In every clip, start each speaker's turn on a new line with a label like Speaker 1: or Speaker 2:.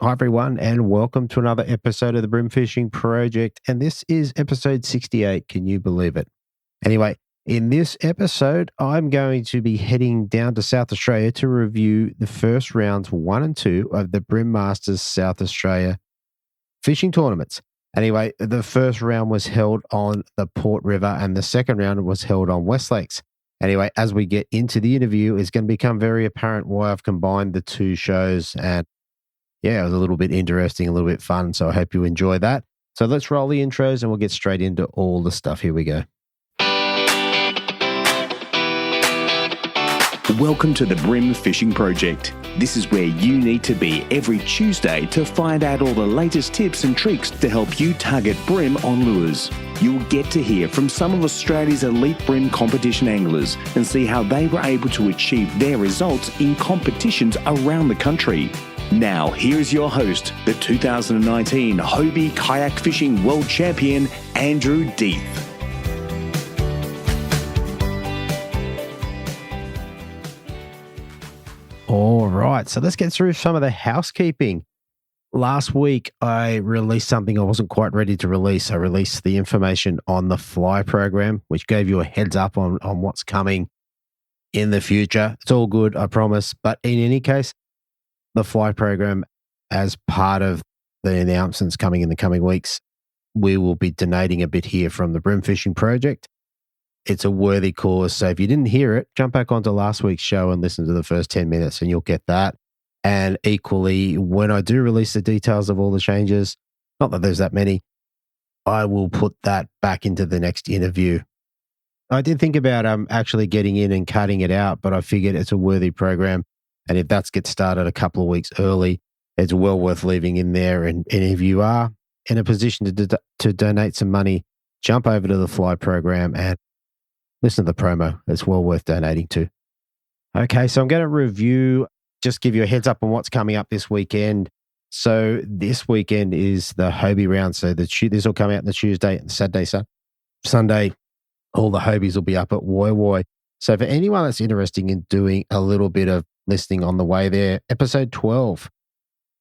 Speaker 1: Hi, everyone, and welcome to another episode of the Bream Fishing Project. And this is episode 68. Can you believe it? Anyway, in this episode, I'm going to be heading down to South Australia to review the first rounds 1 and 2 of the Bream Masters South Australia fishing tournaments. Anyway, the first round was held on the Port River and the second round was held on Westlakes. Anyway, as we get into the interview, it's going to become very apparent why I've combined the two shows. And yeah, it was a little bit interesting, a little bit fun. So I hope you enjoy that. So let's roll the intros and we'll get straight into all the stuff. Here we go.
Speaker 2: Welcome to the Bream Fishing Project. This is where you need to be every Tuesday to find out all the latest tips and tricks to help you target bream on lures. You'll get to hear from some of Australia's elite bream competition anglers and see how they were able to achieve their results in competitions around the country. Now, here's your host, the 2019 Hobie Kayak Fishing World Champion, Andrew Deeth.
Speaker 1: All right, so let's get through some of the housekeeping. Last week, I released something I wasn't quite ready to release. I released the information on the Fly program, which gave you a heads up on what's coming in the future. It's all good, I promise. But in any case, the Fly program, as part of the announcements coming in the coming weeks, we will be donating a bit here from the Bream Fishing Project. It's a worthy cause. So if you didn't hear it, jump back onto last week's show and listen to the first 10 minutes and you'll get that. And equally, when I do release the details of all the changes, not that there's that many, I will put that back into the next interview. I did think about actually getting in and cutting it out, but I figured it's a worthy program. And if that gets started a couple of weeks early, it's well worth leaving in there. And if you are in a position to donate some money, jump over to the Fly program and listen to the promo. It's well worth donating to. Okay, so I'm going to review, just give you a heads up on what's coming up this weekend. So this weekend is the Hobie round. So this will come out on the Tuesday and Saturday. Sunday, all the Hobies will be up at Woi Woi. So for anyone that's interested in doing a little bit of listening on the way there, episode 12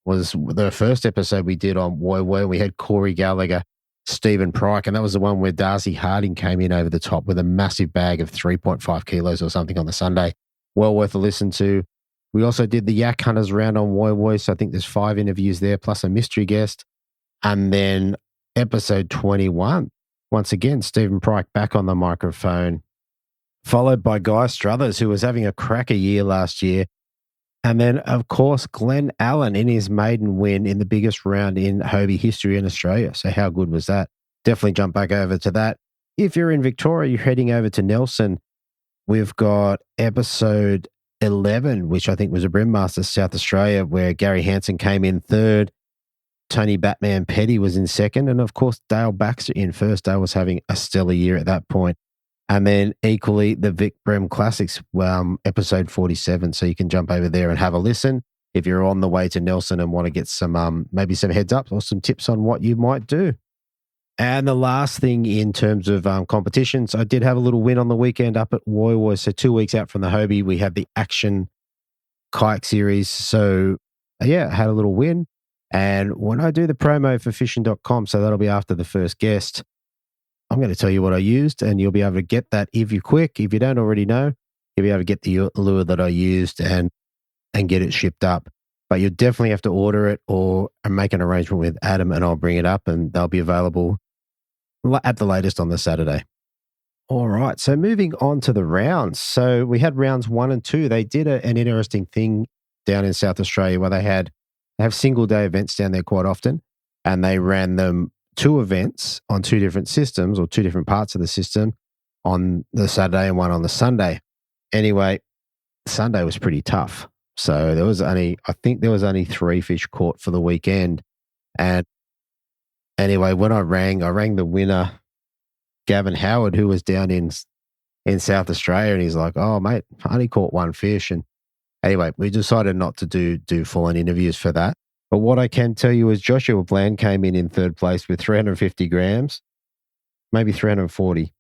Speaker 1: was the first episode we did on Woi Woi. We had Corey Gallagher, Stephen Pryke, and that was the one where Darcy Harding came in over the top with a massive bag of 3.5 kilos or something on the Sunday. Well worth a listen to. We also did the Yak Hunters round on Woi Woi, so I think there's 5 interviews there, plus a mystery guest. And then episode 21, once again, Stephen Pryke back on the microphone, followed by Guy Struthers, who was having a cracker year last year. And then, of course, Glenn Allen in his maiden win in the biggest round in Hobie history in Australia. So how good was that? Definitely jump back over to that. If you're in Victoria, you're heading over to Nelson. We've got episode 11, which I think was a Bream Masters South Australia, where Gary Hansen came in third. Tony Batman Petty was in second. And, of course, Dale Baxter in first. Dale was having a stellar year at that point. And then equally, the Vic Bream Classics, episode 47. So you can jump over there and have a listen if you're on the way to Nelson and want to get some, maybe some heads up or some tips on what you might do. And the last thing in terms of competitions, I did have a little win on the weekend up at Woi Woi. So 2 weeks out from the Hobie, we had the Action Kayak Series. So yeah, I had a little win. And when I do the promo for fishing.com, so that'll be after the first guest, I'm going to tell you what I used, and you'll be able to get that if you're quick. If you don't already know, you'll be able to get the lure that I used and get it shipped up. But you definitely have to order it or make an arrangement with Adam, and I'll bring it up, and they'll be available at the latest on the Saturday. All right, so moving on to the rounds. So we had rounds 1 and 2. They did an interesting thing down in South Australia where they have single-day events down there quite often, and they ran them 2 events on 2 different systems or 2 different parts of the system on the Saturday and one on the Sunday. Anyway, Sunday was pretty tough. So I think there was only 3 fish caught for the weekend. And anyway, when I rang the winner, Gavin Howard, who was down in South Australia, and he's like, "Oh mate, I only caught 1 fish." And anyway, we decided not to do full-on interviews for that. But what I can tell you is Joshua Bland came in third place with 350 grams, maybe 340.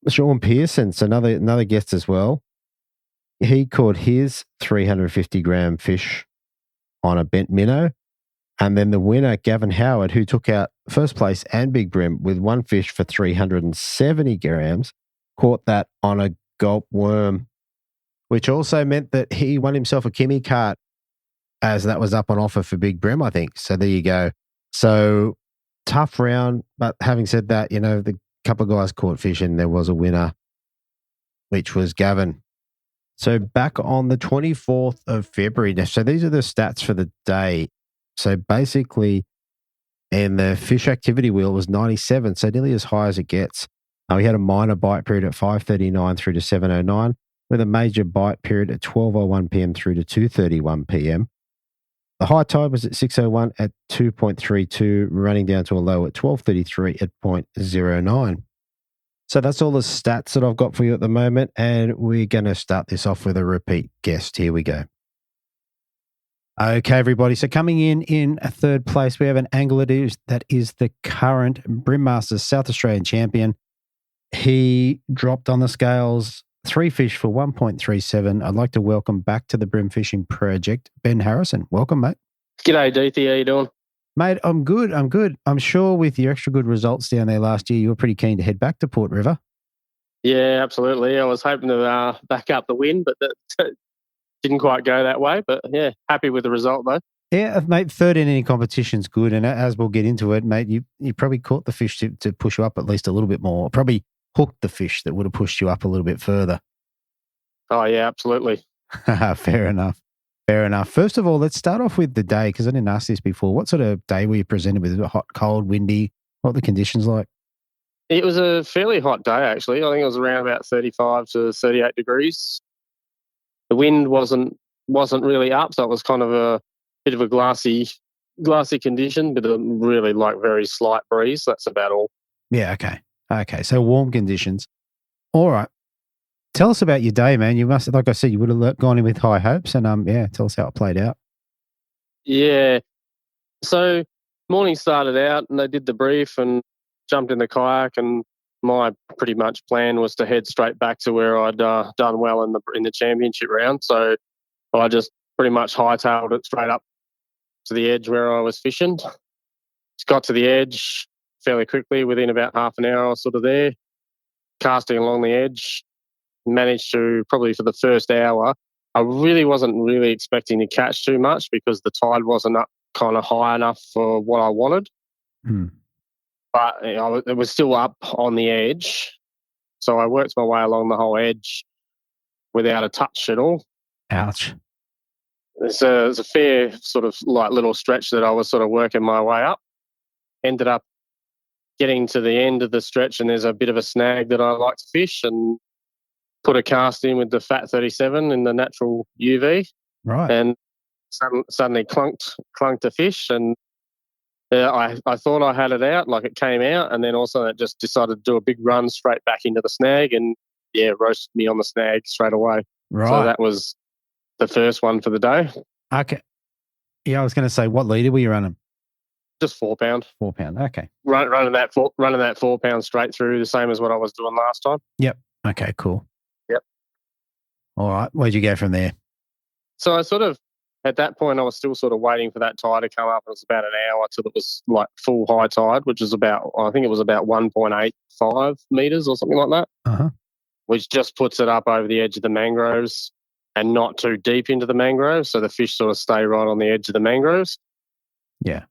Speaker 1: Sean Pearson's another guest as well. He caught his 350 gram fish on a bent minnow. And then the winner, Gavin Howard, who took out first place and Big Bream with one fish for 370 grams, caught that on a gulp worm, which also meant that he won himself a Kimmy cart, as that was up on offer for Big Bream, I think. So there you go. So tough round. But having said that, the couple of guys caught fish and there was a winner, which was Gavin. So back on the 24th of February. So these are the stats for the day. So basically, in the fish activity wheel was 97, so nearly as high as it gets. We had a minor bite period at 5:39 through to 7:09, with a major bite period at 12:01 p.m. through to 2:31 p.m. The high tide was at 6:01 at 2.32, running down to a low at 12:33 at 0.09. So that's all the stats that I've got for you at the moment, and we're going to start this off with a repeat guest. Here we go. Okay, everybody. So coming in third place, we have an angler that is the current Bream Masters South Australian champion. He dropped on the scales 3 fish for 1.37. I'd like to welcome back to the Bream Fishing Project, Ben Harrison. Welcome, mate.
Speaker 3: G'day, Deethy. How you doing?
Speaker 1: Mate, I'm good. I'm sure with your extra good results down there last year, you were pretty keen to head back to Port River.
Speaker 3: Yeah, absolutely. I was hoping to back up the win, but that didn't quite go that way. But yeah, happy with the result though.
Speaker 1: Yeah, mate, third in any competition's good. And as we'll get into it, mate, you probably caught the fish to push you up at least a little bit more. Probably hooked the fish that would have pushed you up a little bit further.
Speaker 3: Oh, yeah, absolutely.
Speaker 1: Fair enough. First of all, let's start off with the day, because I didn't ask this before. What sort of day were you presented with? Hot, cold, windy? What were the conditions like?
Speaker 3: It was a fairly hot day, actually. I think it was around about 35 to 38 degrees. The wind wasn't really up, so it was kind of a bit of a glassy condition, but a really very slight breeze. That's about all.
Speaker 1: Yeah, okay. So warm conditions. All right. Tell us about your day, man. You must, like I said, you would have gone in with high hopes, and tell us how it played out.
Speaker 3: Yeah. So morning started out, and they did the brief and jumped in the kayak, and my pretty much plan was to head straight back to where I'd done well in the championship round. So I just pretty much hightailed it straight up to the edge where I was fishing. Just got to the edge fairly quickly. Within about half an hour, I was sort of there, casting along the edge. Managed to, probably for the first hour, I really wasn't really expecting to catch too much because the tide wasn't up kind of high enough for what I wanted. But it was still up on the edge. So I worked my way along the whole edge without a touch at all.
Speaker 1: Ouch.
Speaker 3: It's a fair sort of little stretch that I was sort of working my way up. Ended up getting to the end of the stretch, and there's a bit of a snag that I like to fish, and put a cast in with the Fat 37 in the natural UV.
Speaker 1: Right.
Speaker 3: And suddenly clunked a fish, and I thought I had it out, like it came out, and then also it just decided to do a big run straight back into the snag, and roasted me on the snag straight away.
Speaker 1: Right.
Speaker 3: So that was the first one for the day.
Speaker 1: Okay. Yeah, I was going to say, what leader were you running?
Speaker 3: Just 4 pound.
Speaker 1: 4 pound. Okay.
Speaker 3: Running that 4 pound straight through, the same as what I was doing last time.
Speaker 1: Yep. Okay. Cool.
Speaker 3: Yep.
Speaker 1: All right. Where'd you go from there? So
Speaker 3: I sort of, at that point, I was still sort of waiting for that tide to come up. It was about an hour till it was full high tide, which is I think it was about 1.85 meters or something like that.
Speaker 1: Uh-huh.
Speaker 3: Which just puts it up over the edge of the mangroves and not too deep into the mangroves, so the fish sort of stay right on the edge of the mangroves.
Speaker 1: Yeah.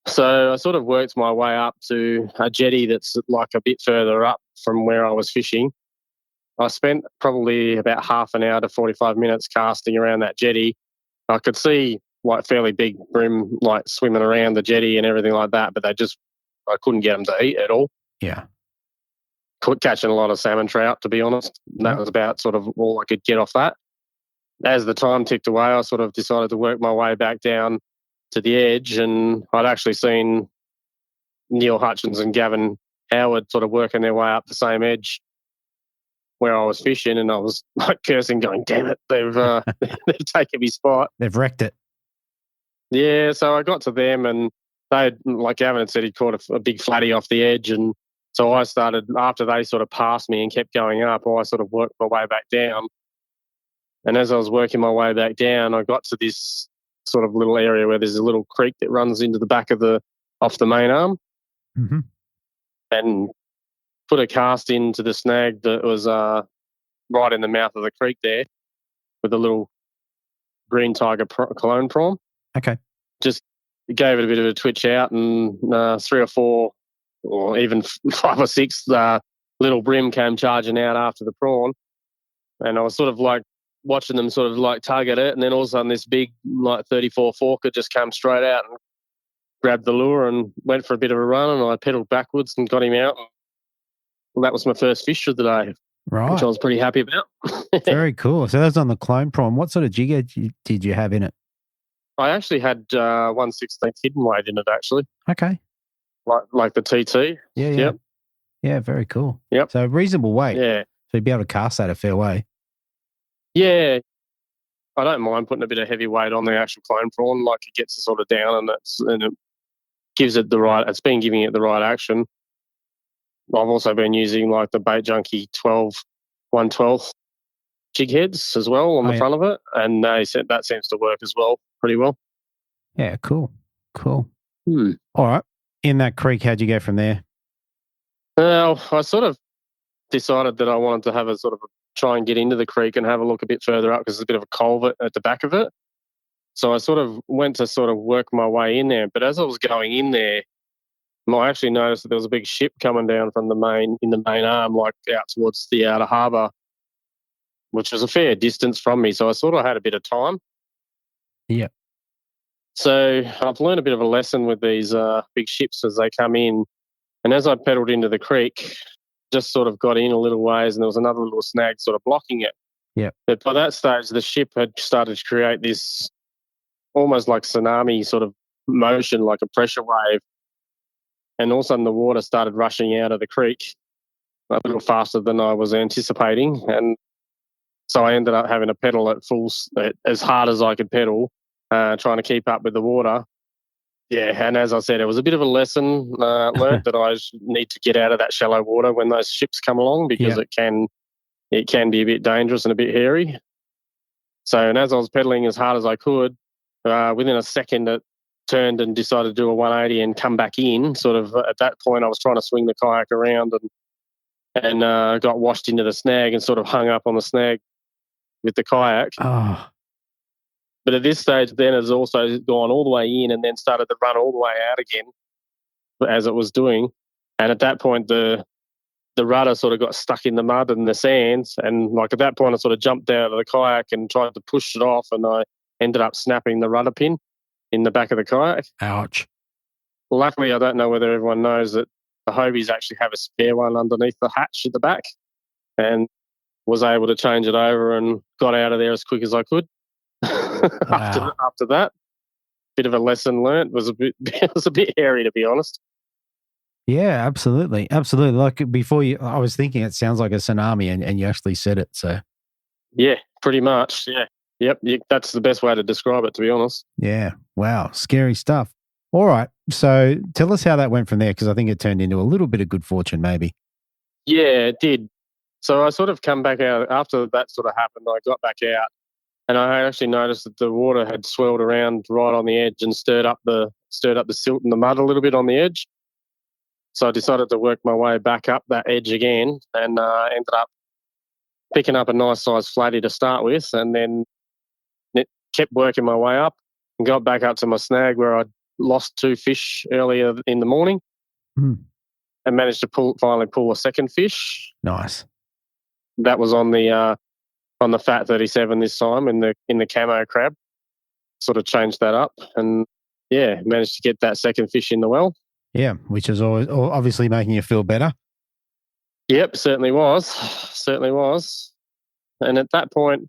Speaker 3: So I sort of worked my way up to a jetty that's a bit further up from where I was fishing. I spent probably about half an hour to 45 minutes casting around that jetty. I could see fairly big bream swimming around the jetty and everything like that, but I couldn't get them to eat at all.
Speaker 1: Yeah.
Speaker 3: Catching a lot of salmon trout, to be honest. That was about sort of all I could get off that. As the time ticked away, I sort of decided to work my way back down to the edge, and I'd actually seen Neil Hutchins and Gavin Howard sort of working their way up the same edge where I was fishing, and I was cursing, going, damn it, they've taken me spot.
Speaker 1: They've wrecked it.
Speaker 3: Yeah, so I got to them, and they, like Gavin had said, he'd caught a big flatty off the edge, and so I started, after they sort of passed me and kept going up, I sort of worked my way back down. And as I was working my way back down, I got to this sort of little area where there's a little creek that runs into the back of off the main arm,
Speaker 1: Mm-hmm.
Speaker 3: and put a cast into the snag that was right in the mouth of the creek there with a little green tiger clone prawn.
Speaker 1: Okay.
Speaker 3: Just gave it a bit of a twitch out, and 3 or 4 or even 5 or 6 little bream came charging out after the prawn. And I was sort of like watching them sort of like tug at it, and then all of a sudden this big like 34 forker just came straight out and grabbed the lure and went for a bit of a run, and I pedalled backwards and got him out. Well, that was my first fish of the day,
Speaker 1: Right.
Speaker 3: which I was pretty happy about.
Speaker 1: Very cool. So that's on the clone prawn. What sort of jigger did you have in it?
Speaker 3: I actually had 1/16 hidden weight in it, actually.
Speaker 1: Okay.
Speaker 3: Like the TT.
Speaker 1: Yeah.
Speaker 3: Yep.
Speaker 1: Yeah, very cool.
Speaker 3: Yep.
Speaker 1: So reasonable weight.
Speaker 3: Yeah.
Speaker 1: So you'd be able to cast that a fair way.
Speaker 3: Yeah. I don't mind putting a bit of heavy weight on the actual clone prawn, like it gets it sort of down and it gives it it's been giving it the right action. I've also been using like the Bait Junkie 1/12 jig heads as well on the front of it, and they said that seems to work as well pretty well.
Speaker 1: Yeah, cool. Cool.
Speaker 3: Hmm.
Speaker 1: All right. In that creek, how'd you go from there?
Speaker 3: Well, I sort of decided that I wanted to have a sort of try and get into the creek and have a look a bit further up because there's a bit of a culvert at the back of it. So I sort of went to sort of work my way in there. But as I was going in there, I actually noticed that there was a big ship coming down from the main arm, like out towards the outer harbour, which was a fair distance from me. So I sort of had a bit of time.
Speaker 1: Yeah.
Speaker 3: So I've learned a bit of a lesson with these big ships as they come in. And as I pedalled into the creek, just sort of got in a little ways, and there was another little snag sort of blocking it.
Speaker 1: Yeah.
Speaker 3: But by that stage, the ship had started to create this almost like tsunami sort of motion, like a pressure wave. And all of a sudden the water started rushing out of the creek a little faster than I was anticipating. And so I ended up having to pedal at as hard as I could pedal, trying to keep up with the water. Yeah, and as I said, it was a bit of a lesson learned that I need to get out of that shallow water when those ships come along, because it can be a bit dangerous and a bit hairy. So, and as I was pedaling as hard as I could, within a second it turned and decided to do a 180 and come back in. Sort of at that point, I was trying to swing the kayak around and got washed into the snag and sort of hung up on the snag with the kayak.
Speaker 1: Oh.
Speaker 3: But at this stage, then it's also gone all the way in and then started to run all the way out again as it was doing. And at that point, the rudder sort of got stuck in the mud and the sands. And like at that point, I sort of jumped out of the kayak and tried to push it off, and I ended up snapping the rudder pin in the back of the kayak.
Speaker 1: Ouch.
Speaker 3: Luckily, I don't know whether everyone knows that the Hobies actually have a spare one underneath the hatch at the back, and was able to change it over and got out of there as quick as I could.
Speaker 1: Wow.
Speaker 3: After that, bit of a lesson learnt. It was a bit hairy, to be honest.
Speaker 1: Yeah, absolutely. Absolutely. Like before I was thinking it sounds like a tsunami, and you actually said it. So
Speaker 3: yeah, pretty much. Yeah. Yep. That's the best way to describe it, to be honest.
Speaker 1: Yeah. Wow. Scary stuff. All right. So tell us how that went from there, because I think it turned into a little bit of good fortune, maybe.
Speaker 3: Yeah, it did. So I sort of come back out after that sort of happened. I got back out, and I actually noticed that the water had swirled around right on the edge and stirred up the silt and the mud a little bit on the edge. So I decided to work my way back up that edge again, and ended up picking up a nice size flatty to start with, and then it kept working my way up and got back up to my snag where I'd lost 2 fish earlier in the morning, and managed to finally pull a second fish.
Speaker 1: Nice.
Speaker 3: That was on the fat 37 this time in the camo crab. Sort of changed that up, and yeah, managed to get that second fish in the well.
Speaker 1: Yeah, which is always obviously making you feel better.
Speaker 3: Yep, certainly was. And at that point,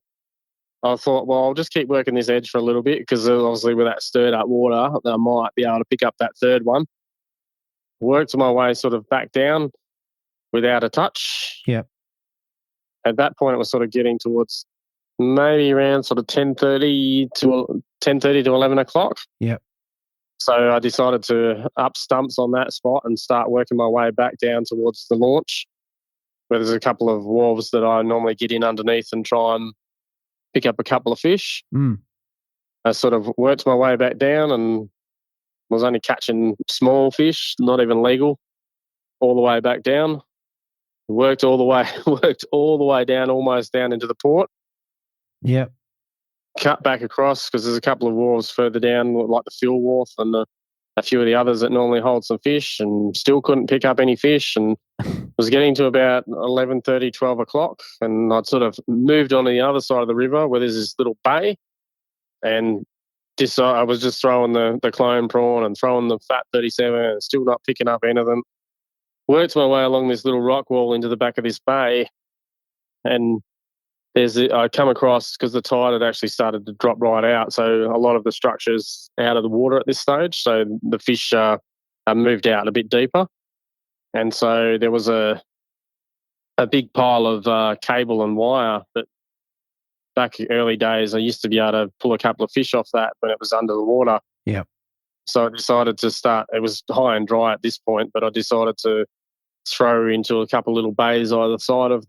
Speaker 3: I thought, well, I'll just keep working this edge for a little bit, because obviously with that stirred up water, I might be able to pick up that third one. Worked my way sort of back down without a touch.
Speaker 1: Yep.
Speaker 3: At that point, it was sort of getting towards maybe around sort of 10:30 to 11 o'clock.
Speaker 1: Yep.
Speaker 3: So I decided to up stumps on that spot and start working my way back down towards the launch, where there's a couple of wharves that I normally get in underneath and try and pick up a couple of fish. I sort of worked my way back down and was only catching small fish, not even legal, all the way back down. Worked all the way down, almost down into the port.
Speaker 1: Yep.
Speaker 3: Cut back across because there's a couple of wharves further down, like the Fuel Wharf and a few of the others that normally hold some fish, and still couldn't pick up any fish, and was getting to about 11:30, 12 o'clock, and I'd sort of moved on to the other side of the river where there's this little bay, and I was just throwing the clone prawn and throwing the fat 37 and still not picking up anything. Worked my way along this little rock wall into the back of this bay, and I come across, because the tide had actually started to drop right out, so a lot of the structure's out of the water at this stage, so the fish are moved out a bit deeper. And so there was a big pile of cable and wire that back early days I used to be able to pull a couple of fish off that when it was under the water.
Speaker 1: Yep.
Speaker 3: So I decided to start, it was high and dry at this point, but I decided to throw into a couple of little bays either side of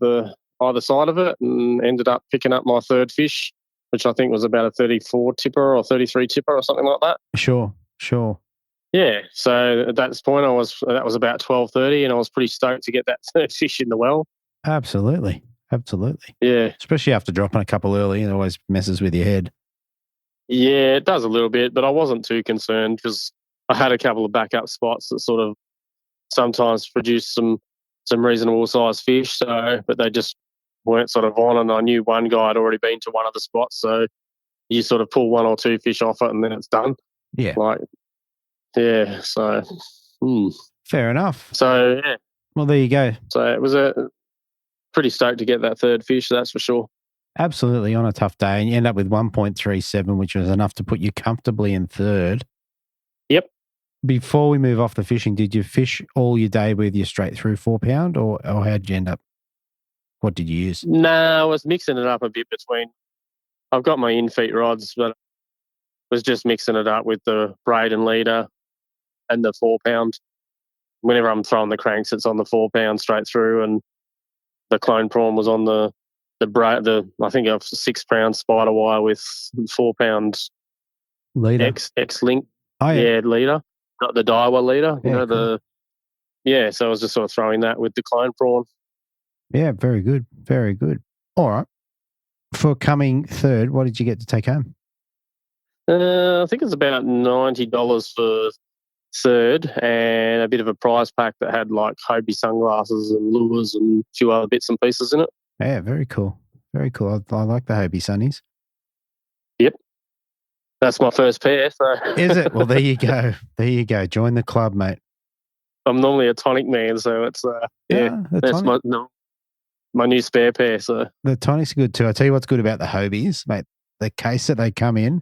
Speaker 3: it, and ended up picking up my third fish, which I think was about a 34 tipper or 33 tipper or something like that.
Speaker 1: Sure.
Speaker 3: Yeah. So at that point, that was about 12:30, and I was pretty stoked to get that third fish in the well.
Speaker 1: Absolutely.
Speaker 3: Yeah.
Speaker 1: Especially after dropping a couple early, it always messes with your head.
Speaker 3: Yeah, it does a little bit, but I wasn't too concerned because I had a couple of backup spots that sort of sometimes produce some reasonable sized fish. So, but they just weren't sort of on, and I knew one guy had already been to one of the spots, so you sort of pull one or two fish off it and then it's done.
Speaker 1: Yeah.
Speaker 3: Yeah. So.
Speaker 1: Fair enough.
Speaker 3: So yeah.
Speaker 1: Well, there you go.
Speaker 3: So it was pretty stoked to get that third fish, that's for sure.
Speaker 1: Absolutely, on a tough day, and you end up with 1.37, which was enough to put you comfortably in third.
Speaker 3: Yep.
Speaker 1: Before we move off the fishing, did you fish all your day with your straight through 4 pound, or how'd you end up? What did you use?
Speaker 3: No, I was mixing it up a bit between. I've got my in-feet rods, but was just mixing it up with the braid and leader and the 4 pound. Whenever I'm throwing the cranks, it's on the 4 pound straight through, and the clone prawn was on the I think a 6 pound spider wire with 4 pound
Speaker 1: leader
Speaker 3: X link.
Speaker 1: Oh yeah,
Speaker 3: leader, not the Daiwa leader.
Speaker 1: Yeah, cool.
Speaker 3: So I was just sort of throwing that with the clone prawn.
Speaker 1: Yeah, very good. All right. For coming third, what did you get to take home?
Speaker 3: I think it's about $90 for third, and a bit of a prize pack that had like Hobie sunglasses and lures and a few other bits and pieces in it.
Speaker 1: Yeah, very cool. I like the Hobie sunnies.
Speaker 3: Yep. That's my first pair. So.
Speaker 1: Is it? Well, there you go. Join the club, mate.
Speaker 3: I'm normally a tonic man, so it's that's my new spare pair. So
Speaker 1: the tonics are good too. I tell you what's good about the Hobies, mate. The case that they come in,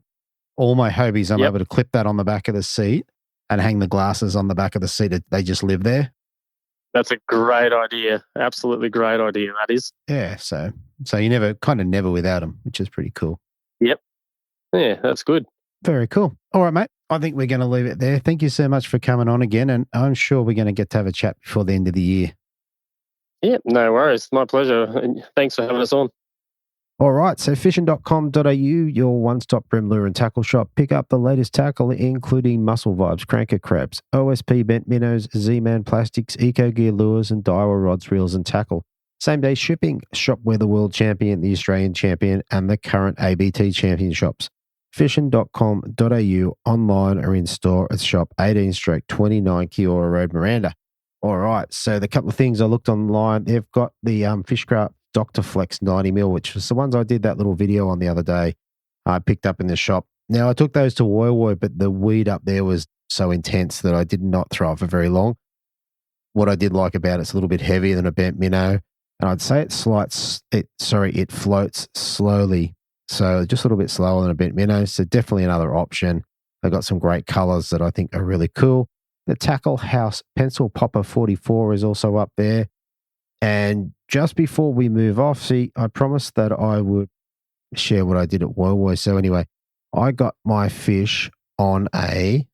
Speaker 1: all my Hobies, I'm able to clip that on the back of the seat and hang the glasses on the back of the seat. They just live there.
Speaker 3: That's a great idea. Absolutely great idea, that is.
Speaker 1: Yeah, so you never without them, which is pretty cool.
Speaker 3: Yep. Yeah, that's good.
Speaker 1: Very cool. All right, mate. I think we're going to leave it there. Thank you so much for coming on again, and I'm sure we're going to get to have a chat before the end of the year.
Speaker 3: Yeah, no worries. My pleasure. And thanks for having us on.
Speaker 1: All right, so fishing.com.au, your one-stop bream lure and tackle shop. Pick up the latest tackle, including Muscle Vibes, Cranker Crabs, OSP bent minnows, Z-Man plastics, Eco Gear lures, and Daiwa rods, reels, and tackle. Same-day shipping. Shop where the world champion, the Australian champion, and the current ABT champion shops. Fishing.com.au, online or in-store at shop 18/29 Kiora Road, Miranda. All right, so the couple of things I looked online, they've got the Fishcraft Dr. Flex 90mm, which was the ones I did that little video on the other day. I picked up in the shop. Now, I took those to Woy, but the weed up there was so intense that I did not throw it for very long. What I did like about it's a little bit heavier than a bent minnow, and I'd say it floats slowly. So just a little bit slower than a bent minnow. So definitely another option. They've got some great colors that I think are really cool. The Tackle House Pencil Popper 44 is also up there. And just before we move off, see, I promised that I would share what I did at Woy. So anyway, I got my fish on a,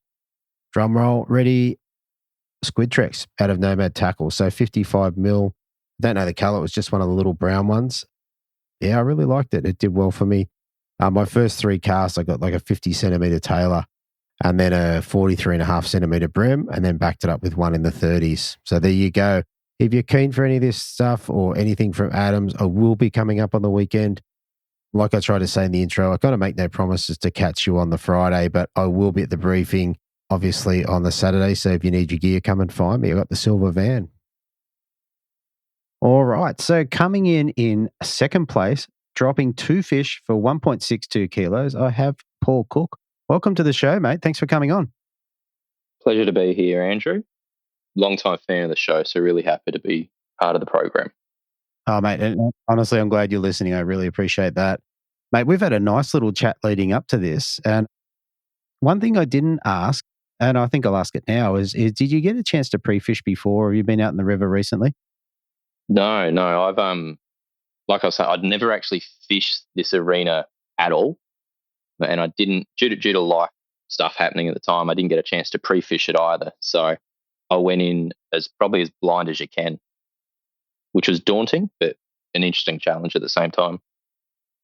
Speaker 1: drum roll, ready, Squid Trex out of Nomad Tackle. So 55mm. Don't know the color. It was just one of the little brown ones. Yeah, I really liked it. It did well for me. My first 3 casts, I got like a 50 centimeter Tailor and then a 43.5 centimeter Bream, and then backed it up with one in the 30s. So there you go. If you're keen for any of this stuff or anything from Adams, I will be coming up on the weekend. Like I tried to say in the intro, I kind of make no promises to catch you on the Friday, but I will be at the briefing, obviously, on the Saturday. So if you need your gear, come and find me. I've got the silver van. All right. So coming in second place, dropping 2 fish for 1.62 kilos, I have Paul Cook. Welcome to the show, mate. Thanks for coming on.
Speaker 4: Pleasure to be here, Andrew. Long-time fan of the show, so really happy to be part of the program.
Speaker 1: Oh, mate, and honestly, I'm glad you're listening. I really appreciate that. Mate, we've had a nice little chat leading up to this. And one thing I didn't ask, and I think I'll ask it now, is did you get a chance to pre-fish before? Have you been out in the river recently?
Speaker 4: No. I've like I said, I'd never actually fished this arena at all, and I didn't due to life stuff happening at the time. I didn't get a chance to pre-fish it either, so I went in as probably as blind as you can, which was daunting, but an interesting challenge at the same time.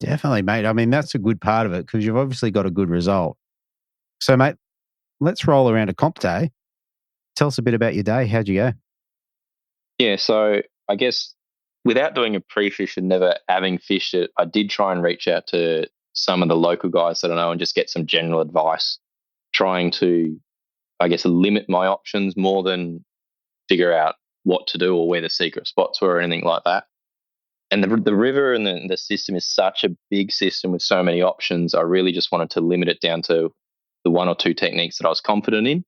Speaker 1: Definitely, mate. I mean, that's a good part of it because you've obviously got a good result. So, mate, let's roll around to comp day. Tell us a bit about your day. How'd you go?
Speaker 4: Yeah, so I guess without doing a pre-fish and never having fished it, I did try and reach out to some of the local guys that I know and just get some general advice, trying to, I guess, limit my options more than figure out what to do or where the secret spots were or anything like that. And the river and the system is such a big system with so many options. I really just wanted to limit it down to the 1 or 2 techniques that I was confident in.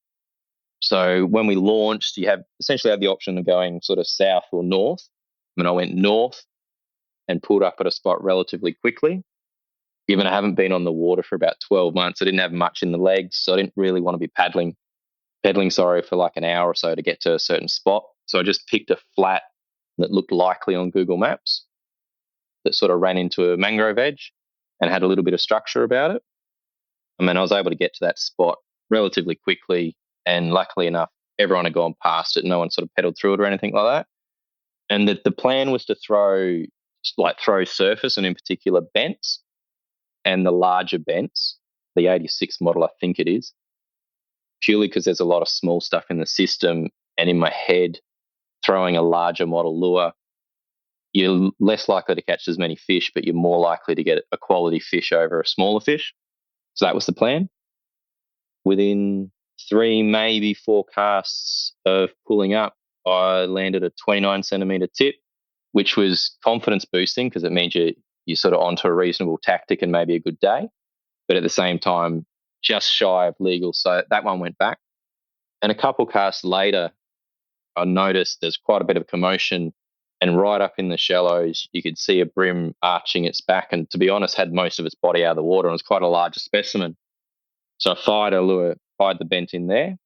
Speaker 4: So when we launched, you essentially had the option of going sort of south or north. I mean, I went north and pulled up at a spot relatively quickly. Given I haven't been on the water for about 12 months, I didn't have much in the legs, so I didn't really want to be pedaling for like an hour or so to get to a certain spot. So I just picked a flat that looked likely on Google Maps that sort of ran into a mangrove edge and had a little bit of structure about it. I mean, I was able to get to that spot relatively quickly, and luckily enough, everyone had gone past it. No one sort of pedaled through it or anything like that. And the plan was to throw surface, and in particular bents, and the larger bents, the 86 model, I think it is, purely because there's a lot of small stuff in the system. And in my head, throwing a larger model lure, you're less likely to catch as many fish, but you're more likely to get a quality fish over a smaller fish. So that was the plan. Within 3, maybe 4 casts of pulling up, I landed a 29 centimeter tip, which was confidence boosting because it means you're sort of onto a reasonable tactic and maybe a good day. But at the same time, just shy of legal. So that one went back. And a couple casts later, I noticed there's quite a bit of commotion, and right up in the shallows, you could see a bream arching its back, and to be honest, had most of its body out of the water, and it was quite a larger specimen. So I fired a lure, fired the bent in there.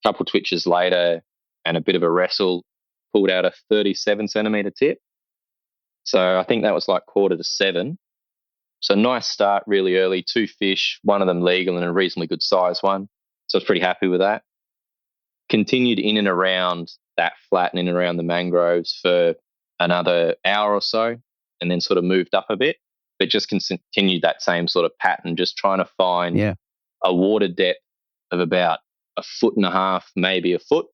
Speaker 4: A couple twitches later, and a bit of a wrestle, pulled out a 37 centimeter tip. So I think that was like 6:45. So nice start really early, 2 fish, one of them legal and a reasonably good size one. So I was pretty happy with that. Continued in and around that flat and in and around the mangroves for another hour or so, and then sort of moved up a bit, but just continued that same sort of pattern, just trying to find a water depth of about 1.5 feet, maybe a foot,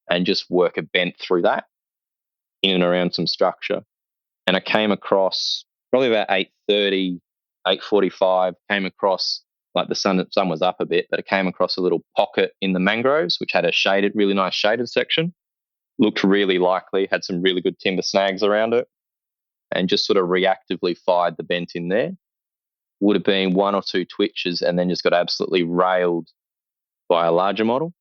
Speaker 4: and just work a bent through that in and around some structure. And I came across probably about 8:30, 8:45, came across, like the sun was up a bit, but it came across a little pocket in the mangroves, which had a really nice shaded section. Looked really likely, had some really good timber snags around it, and just sort of reactively fired the bent in there. Would have been 1 or 2 twitches, and then just got absolutely railed by a larger model.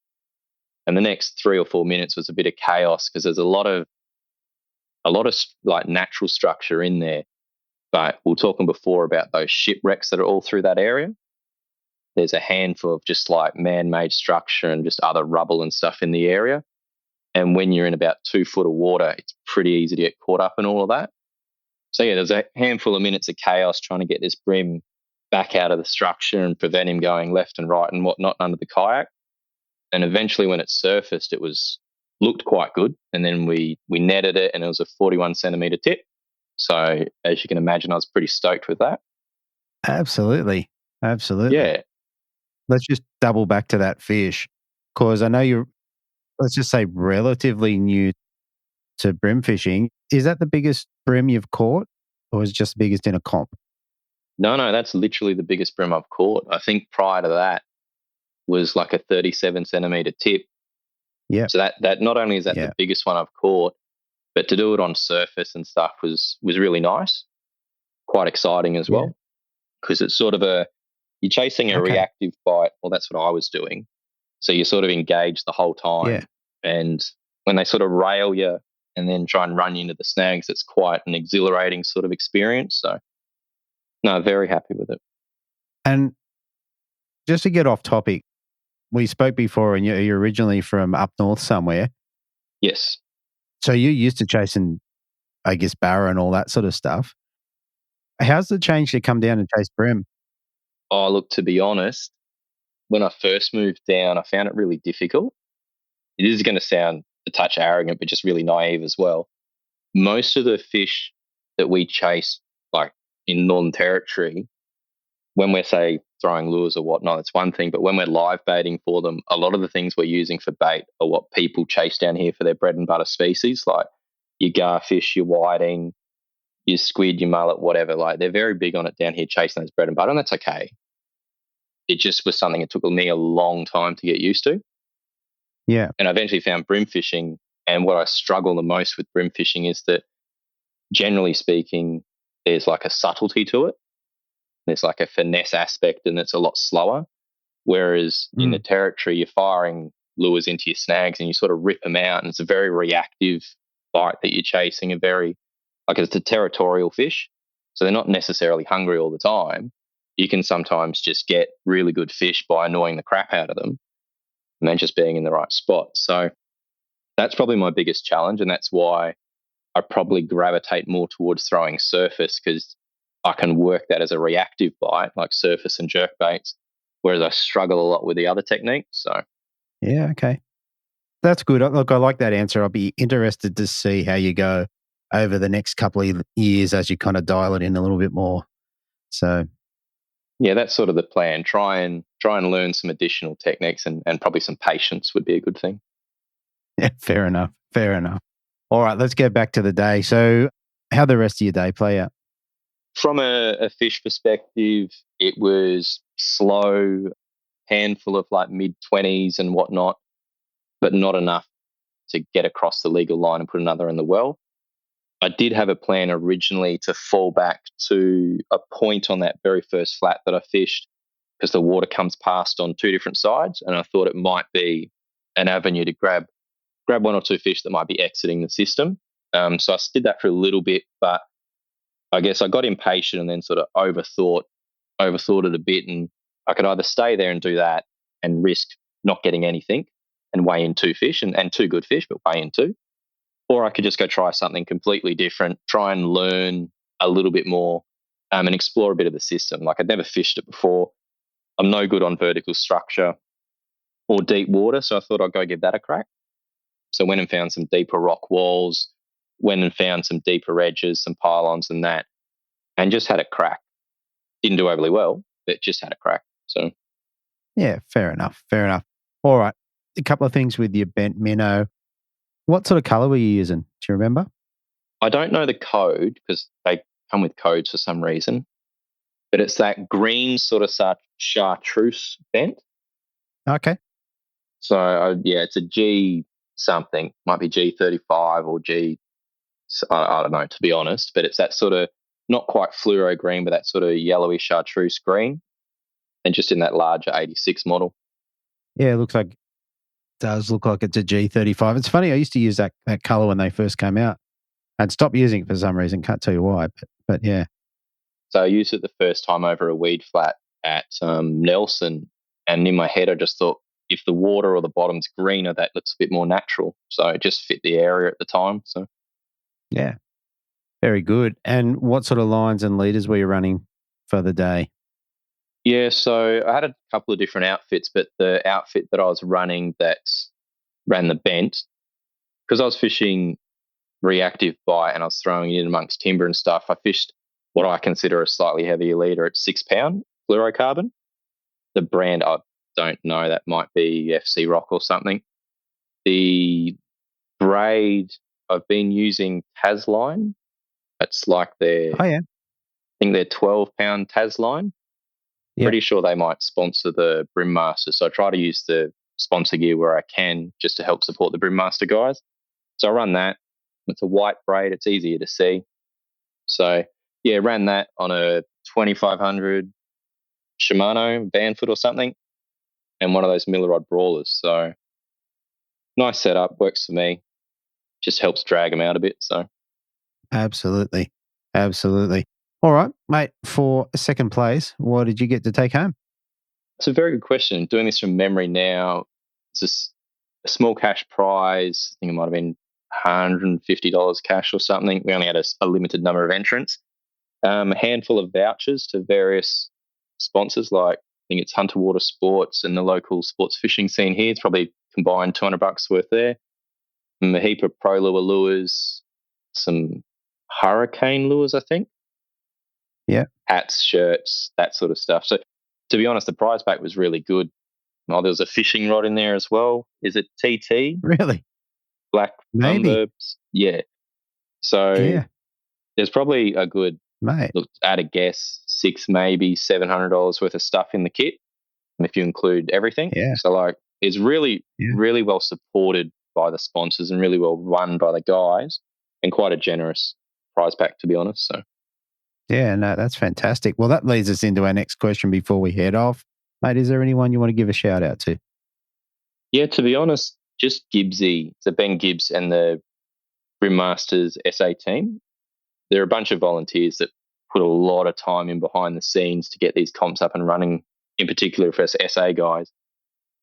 Speaker 4: And the next 3 or 4 minutes was a bit of chaos because there's a lot of like natural structure in there. But we were talking before about those shipwrecks that are all through that area. There's a handful of just like man-made structure and just other rubble and stuff in the area. And when you're in about 2 foot of water, it's pretty easy to get caught up in all of that. So yeah, there's a handful of minutes of chaos trying to get this bream back out of the structure and prevent him going left and right and whatnot under the kayak. And eventually when it surfaced, looked quite good. And then we netted it, and it was a 41 centimeter tip. So as you can imagine, I was pretty stoked with that.
Speaker 1: Absolutely. Absolutely.
Speaker 4: Yeah.
Speaker 1: Let's just double back to that fish, because I know you're, let's just say, relatively new to brim fishing. Is that the biggest brim you've caught, or is it just the biggest in a comp?
Speaker 4: No, that's literally the biggest brim I've caught. I think prior to that was like a 37 centimeter tip.
Speaker 1: Yeah.
Speaker 4: So that not only is that the biggest one I've caught, but to do it on surface and stuff was really nice, quite exciting as well, because it's sort of you're chasing a reactive bite. Well, that's what I was doing. So you're sort of engaged the whole time.
Speaker 1: Yeah.
Speaker 4: And when they sort of rail you and then try and run you into the snags, it's quite an exhilarating sort of experience. So, no, very happy with it.
Speaker 1: And just to get off topic, we spoke before, and you're originally from up north somewhere.
Speaker 4: Yes.
Speaker 1: So you're used to chasing, I guess, barra and all that sort of stuff. How's the change to come down and chase brim?
Speaker 4: Oh, look, to be honest, when I first moved down, I found it really difficult. It is going to sound a touch arrogant, but just really naive as well. Most of the fish that we chase, like in Northern Territory, when we're, say, throwing lures or whatnot, it's one thing. But when we're live baiting for them, a lot of the things we're using for bait are what people chase down here for their bread and butter species, like your garfish, your whiting, your squid, your mullet, whatever. Like, they're very big on it down here, chasing those bread and butter, and that's okay. It just was something it took me a long time to get used to.
Speaker 1: Yeah.
Speaker 4: And I eventually found brim fishing. And what I struggle the most with brim fishing is that, generally speaking, there's like a subtlety to it. There's like a finesse aspect, and it's a lot slower. Whereas in the Territory, you're firing lures into your snags and you sort of rip them out, and it's a very reactive bite that you're chasing. It's a territorial fish, so they're not necessarily hungry all the time. You can sometimes just get really good fish by annoying the crap out of them, and then just being in the right spot. So that's probably my biggest challenge, and that's why I probably gravitate more towards throwing surface, because I can work that as a reactive bite, like surface and jerk baits, whereas I struggle a lot with the other techniques. So,
Speaker 1: yeah, okay. That's good. Look, I like that answer. I'll be interested to see how you go over the next couple of years as you kind of dial it in a little bit more. So,
Speaker 4: yeah, that's sort of the plan. Try and learn some additional techniques, and probably some patience would be a good thing.
Speaker 1: yeah, fair enough. Fair enough. All right, let's get back to the day. So, how'd the rest of your day play out?
Speaker 4: From a fish perspective, it was slow, handful of like mid-20s and whatnot, but not enough to get across the legal line and put another in the well. I did have a plan originally to fall back to a point on that very first flat that I fished, because the water comes past on two different sides, and I thought it might be an avenue to grab one or two fish that might be exiting the system. So I did that for a little bit, but I guess I got impatient and then sort of overthought it a bit, and I could either stay there and do that and risk not getting anything and weigh in two fish, and two good fish, but weigh in two, or I could just go try something completely different, try and learn a little bit more, and explore a bit of the system. Like, I'd never fished it before. I'm no good on vertical structure or deep water, so I thought I'd go give that a crack. So went and found some deeper rock walls, went and found some deeper edges, some pylons and that, and just had a crack. Didn't do overly well, but just had a crack. So,
Speaker 1: yeah, fair enough. Fair enough. All right. A couple of things with your bent minnow. What sort of colour were you using? Do you remember?
Speaker 4: I don't know the code, because they come with codes for some reason, but it's that green sort of chartreuse bent.
Speaker 1: Okay.
Speaker 4: So, it's a G something. Might be G35 or G, I don't know, to be honest, but it's that sort of, not quite fluoro green, but that sort of yellowy chartreuse green, and just in that larger 86 model.
Speaker 1: Yeah, it does look like it's a G35. It's funny, I used to use that colour when they first came out. I'd stopped using it for some reason, can't tell you why, but yeah.
Speaker 4: So I used it the first time over a weed flat at Nelson, and in my head I just thought, if the water or the bottom's greener, that looks a bit more natural. So it just fit the area at the time. So,
Speaker 1: yeah, very good. And what sort of lines and leaders were you running for the day?
Speaker 4: Yeah, so I had a couple of different outfits, but the outfit that I was running that ran the bent, because I was fishing reactive bite and I was throwing it in amongst timber and stuff, I fished what I consider a slightly heavier leader at 6 pound fluorocarbon. The brand, I don't know, that might be FC Rock or something. The braid, I've been using Tasline. That's like their,
Speaker 1: Oh, yeah.
Speaker 4: I think they're 12 pound Tasline.
Speaker 1: Yep.
Speaker 4: Pretty sure they might sponsor the Bream Master. So I try to use the sponsor gear where I can just to help support the Bream Master guys. So I run that. It's a white braid. It's easier to see. So yeah, ran that on a 2500 Shimano Bandfoot or something, and one of those Millerod Brawlers. So nice setup, works for me. Just helps drag them out a bit. So
Speaker 1: Absolutely. All right, mate, for second place, what did you get to take home?
Speaker 4: it's a very good question. Doing this from memory now, it's just a small cash prize. I think it might have been $150 cash or something. We only had a limited number of entrants. A handful of vouchers to various sponsors, like I think it's Hunter Water Sports and the local sports fishing scene here. It's probably combined $200 worth there. A heap of Pro Lure lures, some Hurricane lures, I think.
Speaker 1: Yeah.
Speaker 4: Hats, shirts, that sort of stuff. So to be honest, the prize pack was really good. Oh, there was a fishing rod in there as well. Is it TT?
Speaker 1: Really?
Speaker 4: Black
Speaker 1: Maybe.
Speaker 4: Thunderbs? Yeah. So
Speaker 1: Yeah,
Speaker 4: there's probably a good,
Speaker 1: mate.
Speaker 4: look, at a guess, $600, maybe $700 worth of stuff in the kit, if you include everything.
Speaker 1: Yeah.
Speaker 4: So like, it's really, really well supported by the sponsors and really well run by the guys, and quite a generous prize pack, to be honest. So
Speaker 1: Yeah, no, that's fantastic. Well, that leads us into our next question before we head off. Mate, is there anyone you want to give a shout out to?
Speaker 4: yeah, to be honest, just Gibbsy, so Ben Gibbs and the Bream Masters SA team. They're a bunch of volunteers that put a lot of time in behind the scenes to get these comps up and running, in particular for us SA guys.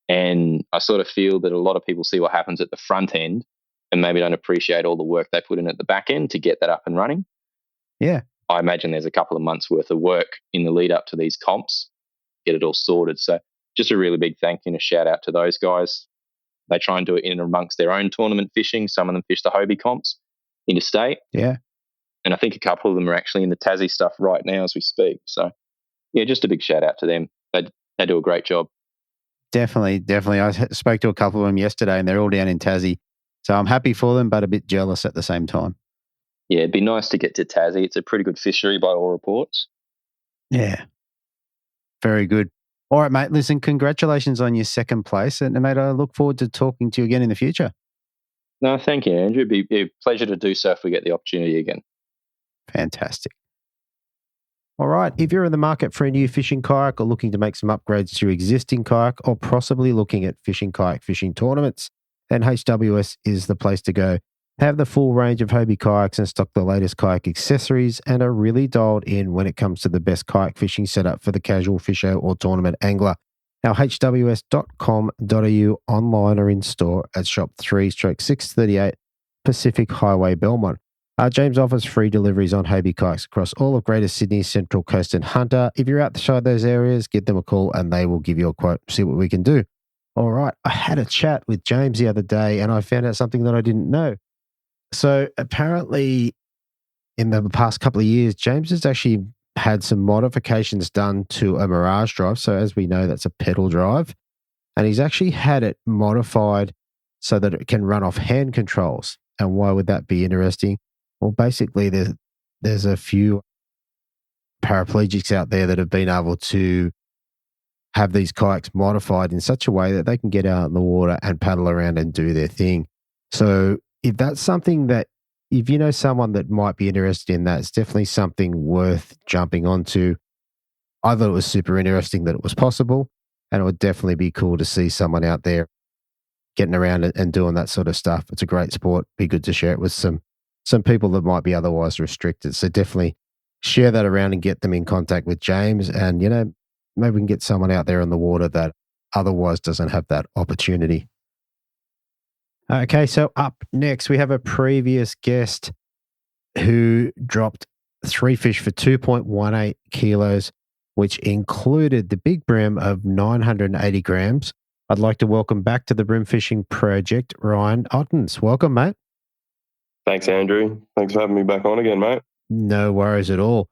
Speaker 4: And I sort of feel that a lot of people see what happens at the front end and maybe don't appreciate all the work they put in at the back end to get that up and running.
Speaker 1: Yeah.
Speaker 4: I imagine there's a couple of months worth of work in the lead up to these comps, get it all sorted. So just a really big thank you and a shout out to those guys. They try and do it in and amongst their own tournament fishing. Some of them fish the Hobie comps interstate.
Speaker 1: Yeah.
Speaker 4: And I think a couple of them are actually in the Tassie stuff right now as we speak. So yeah, just a big shout out to them. They do a great job.
Speaker 1: Definitely. I spoke to a couple of them yesterday and they're all down in Tassie. So I'm happy for them, but a bit jealous at the same time.
Speaker 4: Yeah, it'd be nice to get to Tassie. It's a pretty good fishery by all reports.
Speaker 1: Yeah. Very good. All right, mate. Listen, congratulations on your second place. And mate, I look forward to talking to you again in the future.
Speaker 4: No, thank you, Andrew. It'd be a pleasure to do so if we get the opportunity again.
Speaker 1: Fantastic. All right. If you're in the market for a new fishing kayak or looking to make some upgrades to your existing kayak or possibly looking at kayak fishing tournaments, then HWS is the place to go. They have the full range of Hobie kayaks and stock the latest kayak accessories and are really dialed in when it comes to the best kayak fishing setup for the casual fisher or tournament angler. Now, hws.com.au online or in store at shop 3/638 Pacific Highway, Belmont. James offers free deliveries on Hobie kayaks across all of Greater Sydney, Central Coast and Hunter. If you're outside those areas, give them a call and they will give you a quote, see what we can do. All right, I had a chat with James the other day and I found out something that I didn't know. So apparently in the past couple of years, James has actually had some modifications done to a Mirage drive. So as we know, that's a pedal drive. And he's actually had it modified so that it can run off hand controls. And why would that be interesting? Well, basically, there's a few paraplegics out there that have been able to have these kayaks modified in such a way that they can get out in the water and paddle around and do their thing. So if that's something that, if you know someone that might be interested in that, it's definitely something worth jumping onto. I thought it was super interesting that it was possible, and it would definitely be cool to see someone out there getting around and doing that sort of stuff. It's a great sport. Be good to share it with some people that might be otherwise restricted. So definitely share that around and get them in contact with James. And, you know, maybe we can get someone out there in the water that otherwise doesn't have that opportunity. Okay, so up next, we have a previous guest who dropped 3 fish for 2.18 kilos, which included the big bream of 980 grams. I'd like to welcome back to the Bream Fishing Project, Ryan Ottens. Welcome, mate.
Speaker 5: Thanks, Andrew. Thanks for having me back on again, mate.
Speaker 1: No worries at all.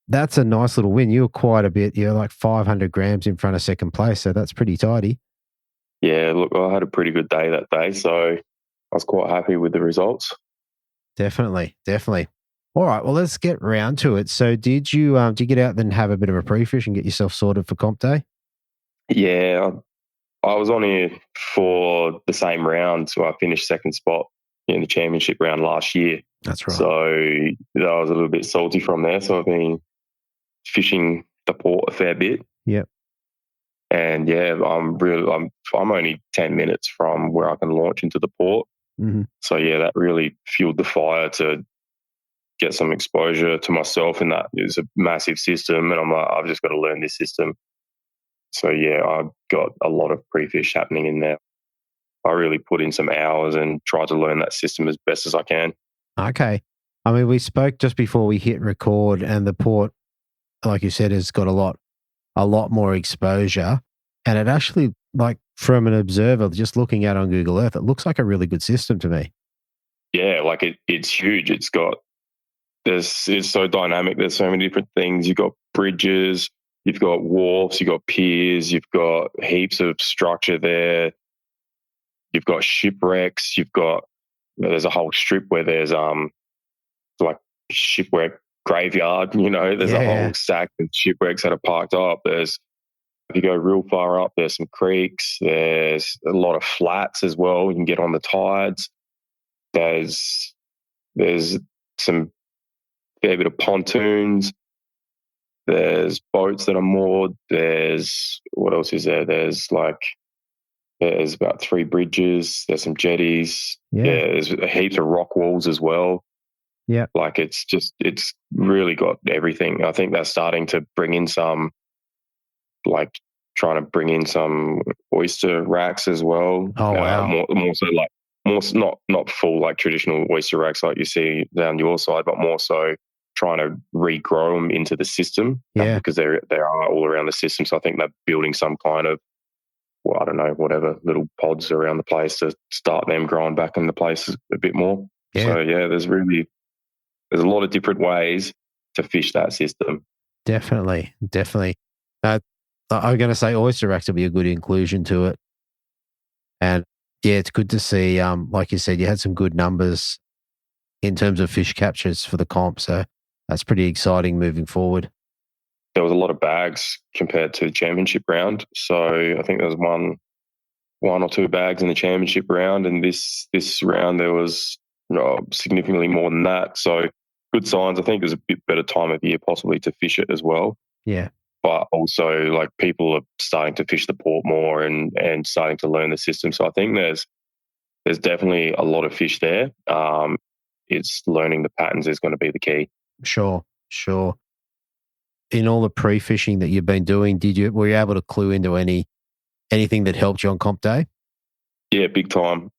Speaker 1: That's a nice little win. You were quite a bit. You're like 500 grams in front of second place, so that's pretty tidy.
Speaker 5: Yeah, look, I had a pretty good day that day, so I was quite happy with the results.
Speaker 1: Definitely. All right, well, let's get round to it. So did you get out and have a bit of a pre-fish and get yourself sorted for comp day?
Speaker 5: Yeah, I was on here for the same round, so I finished second spot in the championship round last year.
Speaker 1: That's right.
Speaker 5: So I was a little bit salty from there. So I've been fishing the port a fair bit.
Speaker 1: Yep.
Speaker 5: And yeah, I'm only 10 minutes from where I can launch into the port.
Speaker 1: Mm-hmm.
Speaker 5: So yeah, that really fueled the fire to get some exposure to myself, and that is a massive system. And I'm like, I've just got to learn this system. So yeah, I've got a lot of pre-fish happening in there. I really put in some hours and tried to learn that system as best as I can.
Speaker 1: Okay. I mean, we spoke just before we hit record, and the port, like you said, has got a lot more exposure. And it actually, like from an observer, just looking at on Google Earth, it looks like a really good system to me.
Speaker 5: Yeah, like it's huge. It's so dynamic. There's so many different things. You've got bridges, you've got wharfs, you've got piers, you've got heaps of structure there. You've got shipwrecks. There's a whole strip where there's like shipwreck graveyard. There's a whole stack of shipwrecks that are parked up. If you go real far up, there's some creeks. There's a lot of flats as well. You can get on the tides. There's some fair bit of pontoons. There's boats that are moored. What else is there? There's about 3 bridges. There's some jetties.
Speaker 1: Yeah.
Speaker 5: There's heaps of rock walls as well.
Speaker 1: Yeah.
Speaker 5: Like it's really got everything. I think they're starting to bring in trying to bring in some oyster racks as well.
Speaker 1: Oh, wow.
Speaker 5: More so not full like traditional oyster racks like you see down your side, but more so trying to regrow them into the system.
Speaker 1: Yeah.
Speaker 5: Because they are all around the system. So I think they're building some kind of, well, I don't know, whatever little pods around the place to start them growing back in the place a bit more.
Speaker 1: Yeah.
Speaker 5: So yeah, there's a lot of different ways to fish that system.
Speaker 1: Definitely. I'm going to say oyster racks will be a good inclusion to it. And yeah, it's good to see, like you said, you had some good numbers in terms of fish captures for the comp. So that's pretty exciting moving forward.
Speaker 5: There was a lot of bags compared to the championship round. So I think there was one or two bags in the championship round, and this round there was significantly more than that. So good signs. I think there's a bit better time of year possibly to fish it as well.
Speaker 1: Yeah.
Speaker 5: But also like people are starting to fish the port more and starting to learn the system. So I think there's definitely a lot of fish there. It's learning the patterns is going to be the key.
Speaker 1: Sure. In all the pre-fishing that you've been doing, were you able to clue into anything that helped you on comp day?
Speaker 5: Yeah, big time.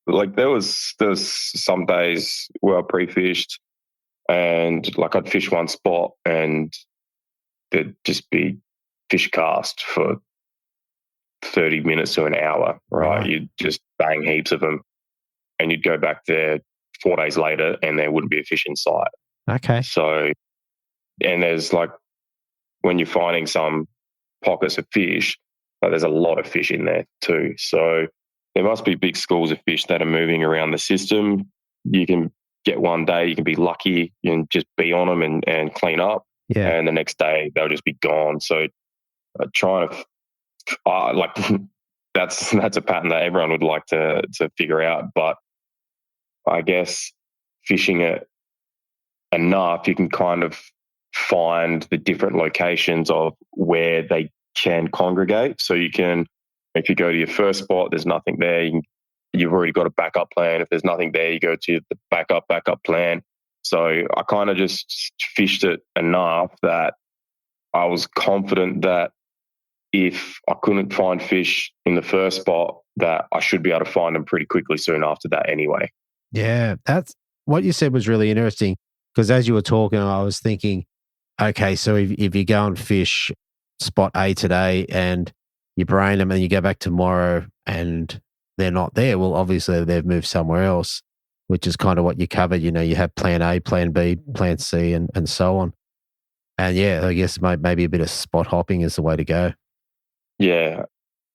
Speaker 5: Like there was some days where I pre-fished and like I'd fish one spot and there'd just be fish cast for 30 minutes to an hour, right? You'd just bang heaps of them and you'd go back there 4 days later and there wouldn't be a fish in sight.
Speaker 1: Okay.
Speaker 5: So, and there's like, when you're finding some pockets of fish, but there's a lot of fish in there too. So there must be big schools of fish that are moving around the system. You can get one day, you can be lucky and just be on them and clean up.
Speaker 1: Yeah.
Speaker 5: And the next day they'll just be gone. So trying to, that's a pattern that everyone would like to figure out. But I guess fishing it enough, you can kind of find the different locations of where they can congregate. So you can, if you go to your first spot, there's nothing there, you've already got a backup plan. If there's nothing there, you go to the backup plan. So I kind of just fished it enough that I was confident that if I couldn't find fish in the first spot, that I should be able to find them pretty quickly soon after that anyway.
Speaker 1: Yeah, that's what you said was really interesting, because as you were talking, I was thinking, okay, so if you go and fish spot A today and you brain them and you go back tomorrow and they're not there, well, obviously they've moved somewhere else, which is kind of what you covered. You have plan A, plan B, plan C, and so on. And yeah, I guess maybe a bit of spot hopping is the way to go.
Speaker 5: Yeah.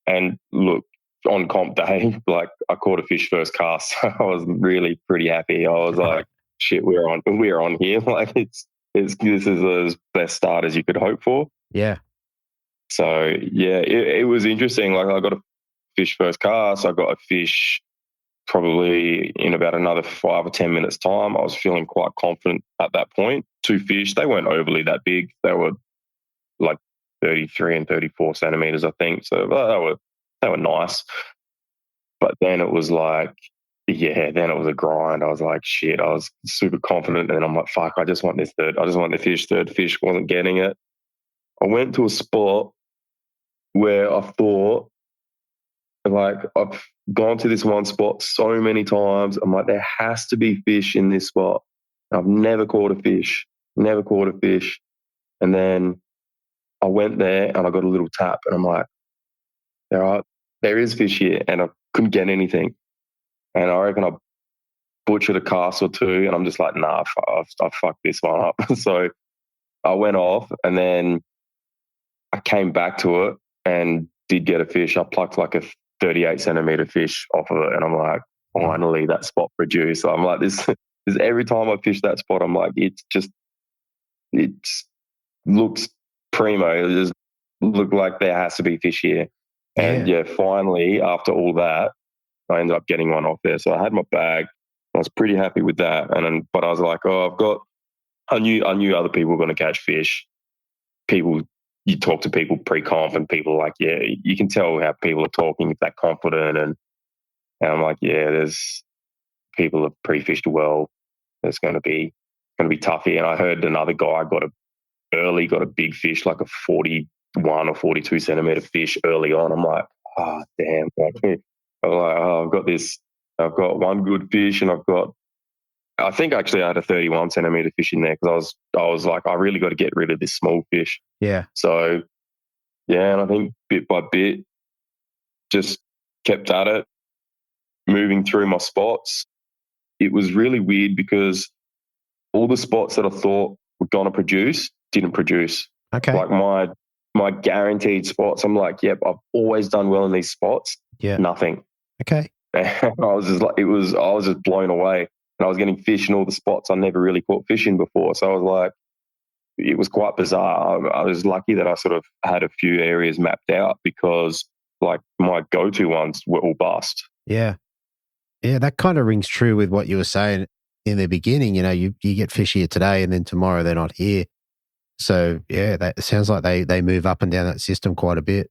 Speaker 5: And look, on comp day, like I caught a fish first cast. I was really pretty happy. I was like, shit, we're on here. Like this is as best start as you could hope for.
Speaker 1: Yeah.
Speaker 5: So yeah, it was interesting. Like I got a fish first cast. I got a fish probably in about another 5 or 10 minutes time. I was feeling quite confident at that point. 2 fish, they weren't overly that big. They were like 33 and 34 centimeters, I think. So they were nice. But then it was like, yeah, then it was a grind. I was like, shit, I was super confident. And I'm like, fuck, I just want this third. I just want the fish. Third fish, wasn't getting it. I went to a spot where I thought, like, I've gone to this one spot so many times. I'm like, there has to be fish in this spot. I've never caught a fish. And then I went there and I got a little tap and I'm like, there is fish here, and I couldn't get anything. And I reckon I butchered a cast or two, and I'm just like, nah, I fucked this one up. So I went off, and then I came back to it and did get a fish. I plucked like a 38 centimeter fish off of it, and I'm like, finally that spot produced. So I'm like, this is every time I fish that spot, I'm like, it looks primo. It just looked like there has to be fish here. And yeah, finally, after all that, I ended up getting one off there. So I had my bag. I was pretty happy with that. But I was like, I knew other people were going to catch fish. You talk to people pre-comp and people are like, yeah, you can tell how people are talking if they're confident. And I'm like, yeah, there's people have pre-fished well. There's going to be tough here. And I heard another guy got a big fish, like a 41 or 42 centimeter fish early on. I'm like, oh, damn. I'm like, oh, I've got one good fish, and I think actually I had a 31 centimeter fish in there because I was like, I really got to get rid of this small fish.
Speaker 1: Yeah.
Speaker 5: So, yeah, and I think bit by bit, just kept at it, moving through my spots. It was really weird because all the spots that I thought were going to produce didn't produce.
Speaker 1: Okay.
Speaker 5: Like my guaranteed spots, I'm like, yep, I've always done well in these spots.
Speaker 1: Yeah.
Speaker 5: Nothing.
Speaker 1: Okay.
Speaker 5: I was just blown away. And I was getting fish in all the spots I never really caught fish in before. So I was like, it was quite bizarre. I was lucky that I sort of had a few areas mapped out because like my go-to ones were all bust.
Speaker 1: Yeah. Yeah, that kind of rings true with what you were saying in the beginning. You know, you get fish here today and then tomorrow they're not here. So yeah, that sounds like they move up and down that system quite a bit.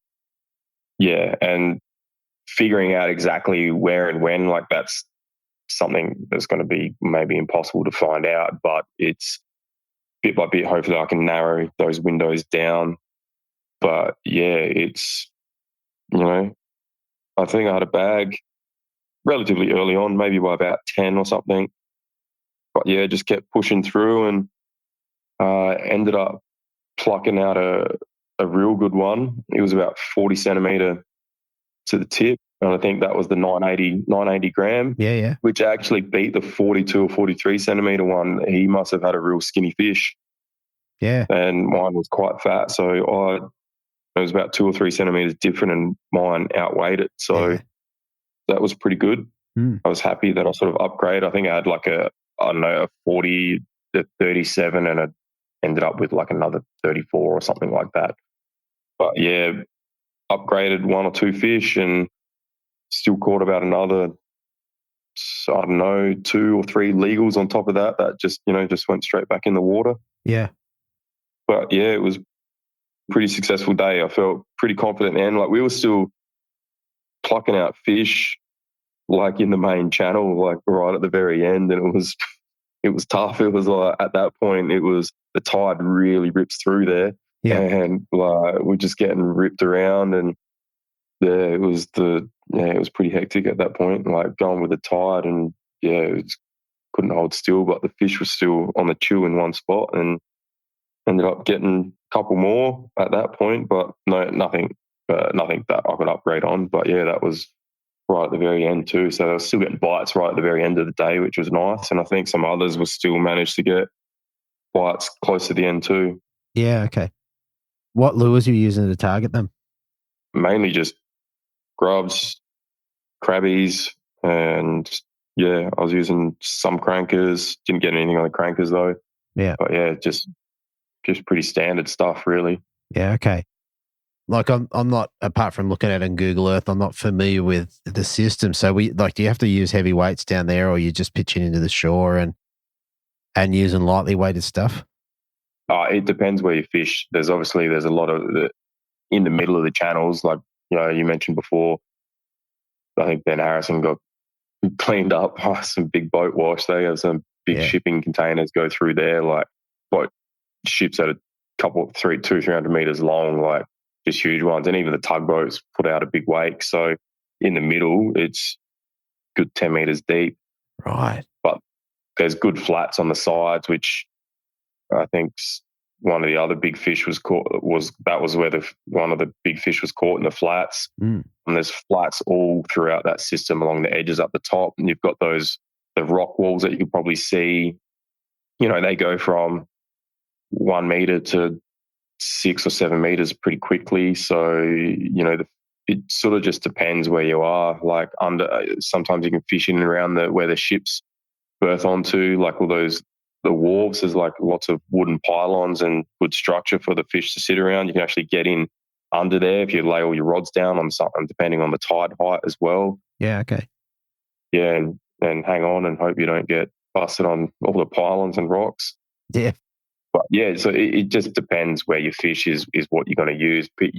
Speaker 5: Yeah, and figuring out exactly where and when, like that's something that's going to be maybe impossible to find out, but it's bit by bit, hopefully I can narrow those windows down. But yeah, it's, I think I had a bag relatively early on, maybe by about 10 or something. But yeah, just kept pushing through and ended up plucking out a real good one. It was about 40 centimeter to the tip. And I think that was the 980 gram.
Speaker 1: Yeah.
Speaker 5: Which actually beat the 42 or 43 centimeter one. He must have had a real skinny fish.
Speaker 1: Yeah.
Speaker 5: And mine was quite fat. So it was about 2 or 3 centimeters different and mine outweighed it. So that was pretty good. I was happy that I sort of upgraded. I think I had like a 40 to 37 and it ended up with like another 34 or something like that. But yeah, upgraded 1 or 2 fish and still caught about another, 2 or 3 legals on top of that just went straight back in the water.
Speaker 1: Yeah.
Speaker 5: But yeah, it was a pretty successful day. I felt pretty confident, and like we were still plucking out fish like in the main channel, like right at the very end, and it was tough. It was like at that point it was the tide really rips through there.
Speaker 1: Yeah.
Speaker 5: And like we're just getting ripped around, and it was pretty hectic at that point, like going with the tide, and couldn't hold still, but the fish was still on the chew in one spot, and ended up getting a couple more at that point, but nothing that I could upgrade on. But yeah, that was right at the very end too. So I was still getting bites right at the very end of the day, which was nice. And I think some others will still manage to get bites close to the end too.
Speaker 1: Yeah, okay. What lures are you using to target them?
Speaker 5: Mainly just grubs, crabbies, and yeah, I was using some crankers. Didn't get anything on the crankers though.
Speaker 1: Yeah.
Speaker 5: But yeah, just pretty standard stuff, really.
Speaker 1: Yeah, okay. Like I'm not, apart from looking at it on Google Earth, I'm not familiar with the system. So do you have to use heavy weights down there, or you just pitching into the shore and using lightly weighted stuff?
Speaker 5: It depends where you fish. There's a lot of in the middle of the channels, like you mentioned before. I think Ben Harrison got cleaned up by some big boat wash. They have some big shipping containers go through there, like boat ships that are 300 meters long, like just huge ones. And even the tugboats put out a big wake. So in the middle, it's good 10 meters deep.
Speaker 1: Right.
Speaker 5: But there's good flats on the sides, which I think one of the other big fish was caught. That was where one of the big fish was caught in the flats.
Speaker 1: Mm.
Speaker 5: And there's flats all throughout that system along the edges up the top. And you've got the rock walls that you can probably see. They go from 1 meter to 6 or 7 meters pretty quickly. So, it sort of just depends where you are. Like sometimes you can fish in and around where the ships berth onto, like all the wharves. There's like lots of wooden pylons and good structure for the fish to sit around. You can actually get in under there if you lay all your rods down on something, depending on the tide height as well.
Speaker 1: Yeah, okay.
Speaker 5: Yeah, and hang on and hope you don't get busted on all the pylons and rocks.
Speaker 1: Yeah.
Speaker 5: But yeah, so it just depends where your fish is what you're going to use. But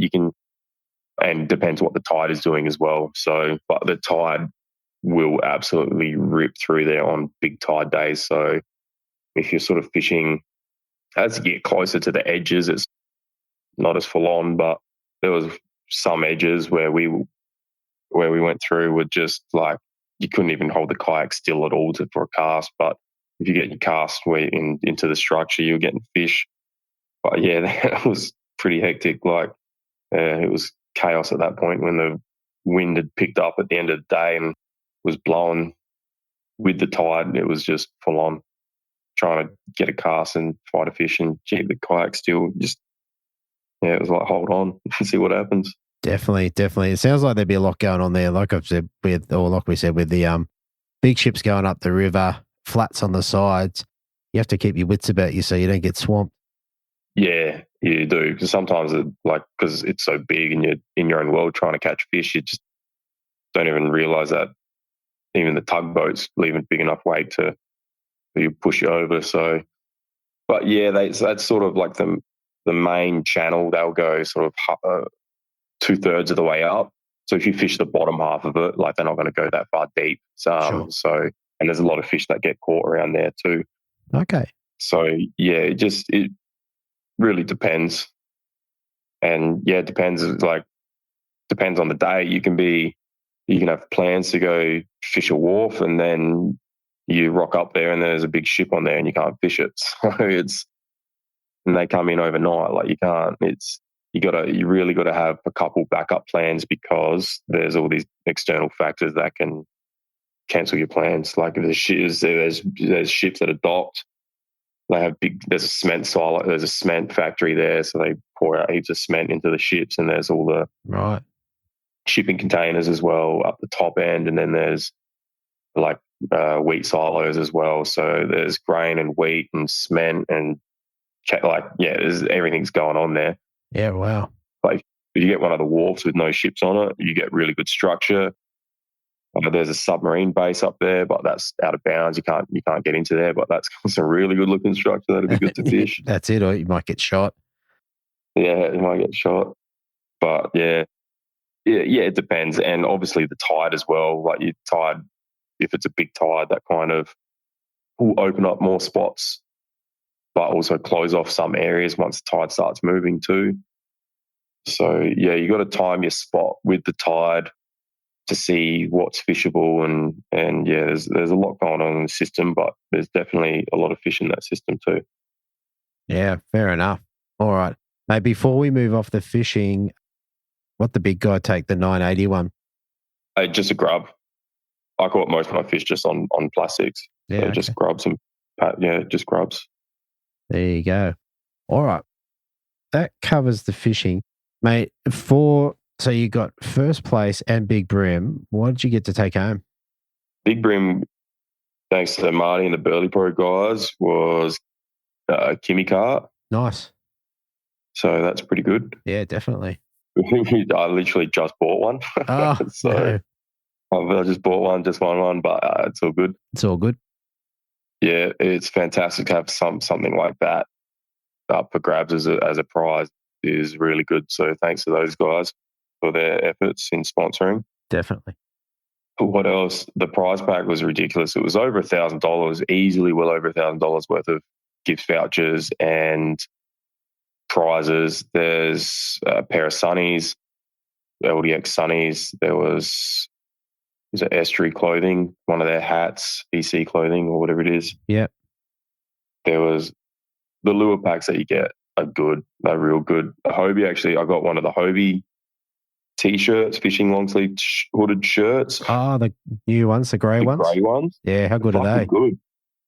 Speaker 5: and depends what the tide is doing as well. So, but the tide will absolutely rip through there on big tide days. So if you're sort of fishing, as you get closer to the edges, it's not as full on, but there was some edges where we went through were just like, you couldn't even hold the kayak still at all for a cast. But if you get your cast into the structure, you're getting fish. But yeah, that was pretty hectic. Like it was chaos at that point when the wind had picked up at the end of the day and was blowing with the tide. It was just full on trying to get a cast and fight a fish and keep the kayak still. It was like, hold on and see what happens.
Speaker 1: Definitely. It sounds like there'd be a lot going on there. Like we said with the big ships going up the river, flats on the sides. You have to keep your wits about you so you don't get swamped.
Speaker 5: Yeah, you do. Because sometimes because it's so big and you're in your own world trying to catch fish, you just don't even realize that even the tugboats leave a big enough weight to you push you over. So, but yeah, that's sort of like the main channel. They'll go sort of 2/3 of the way up. So if you fish the bottom half of it, like they're not going to go that far deep.
Speaker 1: Sure.
Speaker 5: So, and there's a lot of fish that get caught around there too.
Speaker 1: Okay.
Speaker 5: So yeah, it really depends. And yeah, it depends on the day. You can have plans to go fish a wharf and then you rock up there and there's a big ship on there and you can't fish it. So and they come in overnight. Like you really got to have a couple backup plans because there's all these external factors that can cancel your plans. Like there's ships that are docked. There's a cement silo, there's a cement factory there, so they pour out heaps of cement into the ships, and there's all the shipping containers as well up the top end, and then there's like wheat silos as well. So there's grain and wheat and cement and everything's going on there.
Speaker 1: Yeah, wow.
Speaker 5: Like if you get one of the wharfs with no ships on it, you get really good structure. There's a submarine base up there, but that's out of bounds. You can't get into there, but that's some really good looking structure that'd be good to fish.
Speaker 1: That's it, or you might get shot.
Speaker 5: Yeah, you might get shot. But yeah, it depends. And obviously the tide as well. Like your tide, if it's a big tide, that kind of will open up more spots, but also close off some areas once the tide starts moving too. So yeah, you got to time your spot with the tide to see what's fishable and yeah, there's a lot going on in the system, but there's definitely a lot of fish in that system too.
Speaker 1: Yeah, fair enough. All right. Now, before we move off the fishing, what the big guy take, the 980 one?
Speaker 5: Just a grub. I caught most of my fish just on plastics.
Speaker 1: Yeah,
Speaker 5: so just grubs just grubs.
Speaker 1: There you go. All right. that covers the fishing, mate. So you got first place and Big Bream. What did you get to take home?
Speaker 5: Big Bream, thanks to Marty and the Burley Pro guys, was Kimmy Cart.
Speaker 1: Nice.
Speaker 5: So that's pretty good.
Speaker 1: Yeah, definitely.
Speaker 5: I literally just bought one.
Speaker 1: Oh,
Speaker 5: so no. I just bought one, just one, but it's all good.
Speaker 1: It's all good.
Speaker 5: Yeah, it's fantastic to have something like that up for grabs as a prize is really good. So thanks to those guys for their efforts in sponsoring.
Speaker 1: Definitely.
Speaker 5: What else? The prize pack was ridiculous. It was over $1,000, easily well over $1,000 worth of gift vouchers and prizes. There's a pair of sunnies, LDX sunnies. There was it Estuary clothing, one of their hats, BC clothing or whatever it is.
Speaker 1: Yeah.
Speaker 5: There was the lure packs that you get are good. They're real good. Hobie, actually, I got one of the Hobie T-shirts, fishing long sleeve hooded shirts.
Speaker 1: Oh, the new ones, the grey ones?
Speaker 5: The grey ones.
Speaker 1: Yeah, how good are they?
Speaker 5: Good.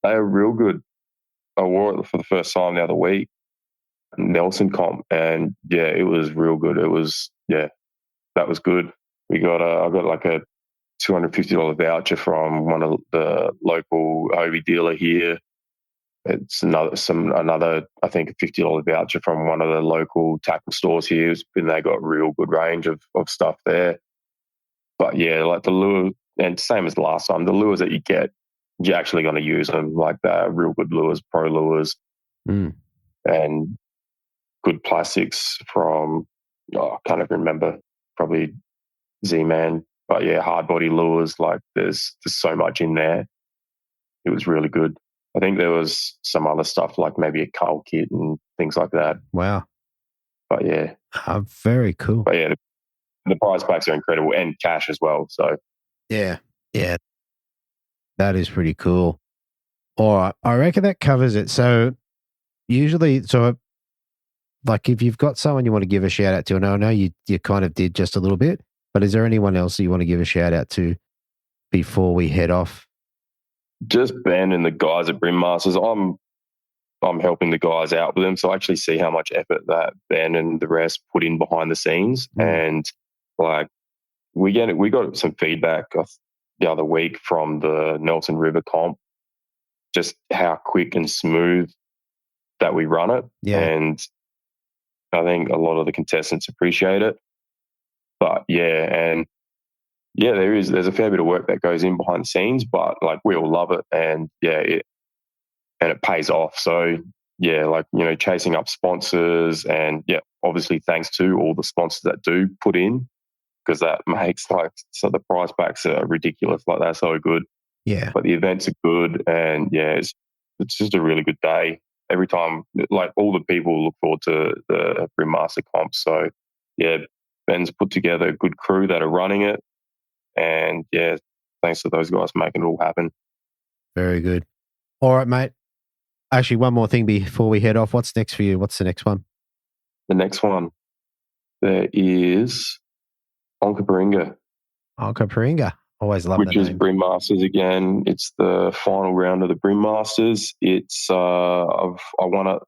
Speaker 5: They are real good. I wore it for the first time the other week, Nelson comp, and yeah, it was real good. It was, yeah, that was good. I got like a $250 voucher from one of the local Hobie dealer here. It's another I think a $50 voucher from one of the local tackle stores here, and they got real good range of stuff there. But yeah, like the lure, and same as last time, the lures that you get, you're actually going to use them. Like they're real good lures, pro lures, and good plastics from I can't even remember, probably Z-Man. But yeah, hard body lures. Like there's so much in there. It was really good. I think there was some other stuff like maybe a cull kit and things like that.
Speaker 1: Wow.
Speaker 5: But yeah.
Speaker 1: Very cool.
Speaker 5: But yeah, the prize packs are incredible and cash as well. So
Speaker 1: yeah. That is pretty cool. All right. I reckon that covers it. So usually, like if you've got someone you want to give a shout out to, and I know you kind of did just a little bit, but is there anyone else that you want to give a shout out to before we head off?
Speaker 5: Just Ben and the guys at Bream Masters. I'm helping the guys out with them, so I actually see how much effort that Ben and the rest put in behind the scenes. And like we got some feedback the other week from the Nelson River comp, just how quick and smooth that we run it.
Speaker 1: Yeah.
Speaker 5: And I think a lot of the contestants appreciate it. But yeah, and yeah, there's a fair bit of work that goes in behind the scenes, but like we all love it, and yeah, it pays off. So yeah, like, you know, chasing up sponsors, and yeah, obviously thanks to all the sponsors that do put in, because that makes so the prize packs are ridiculous. Like they're so good.
Speaker 1: Yeah.
Speaker 5: But the events are good, and yeah, it's just a really good day. Every time, like all the people look forward to the Bream Master comp. So yeah, Ben's put together a good crew that are running it. And yeah, thanks to those guys making it all happen.
Speaker 1: Very good. All right, mate. Actually, one more thing before we head off. What's next for you? What's the next one?
Speaker 5: The next one, there is Onkaparinga.
Speaker 1: Onkaparinga. Always love that name.
Speaker 5: Which is Bream Masters again. It's the final round of the Bream Masters. It's I won it.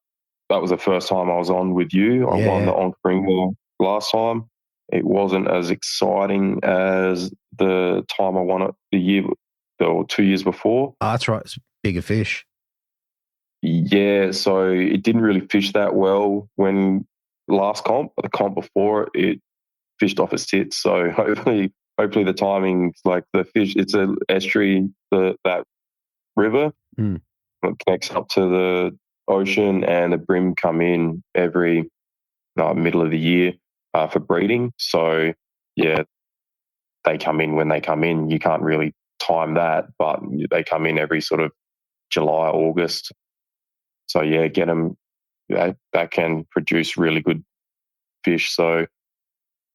Speaker 5: That was the first time I was on with you. I won the Onkaparinga last time. It wasn't as exciting as the time I won it the year or 2 years before.
Speaker 1: Oh, that's right. It's bigger fish.
Speaker 5: Yeah, so it didn't really fish that well when last comp. The comp before it fished off its tits. So hopefully the timing, like the fish, it's a estuary, that river. It connects up to the ocean, and the bream come in every middle of the year for breeding. So yeah, they come in when they come in. You can't really time that, but they come in every sort of July, August. So yeah, get them. That can produce really good fish. So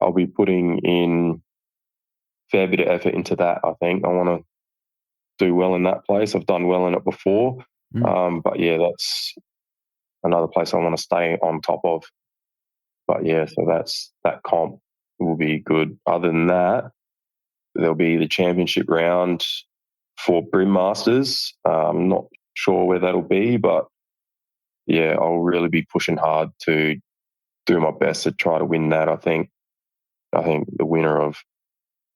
Speaker 5: I'll be putting in a fair bit of effort into that. I think I want to do well in that place. I've done well in it before, but yeah, that's another place I want to stay on top of. But yeah, so that comp will be good. Other than that, there'll be the championship round for Bream Masters. I'm not sure where that'll be, but yeah, I'll really be pushing hard to do my best to try to win that. I think the winner of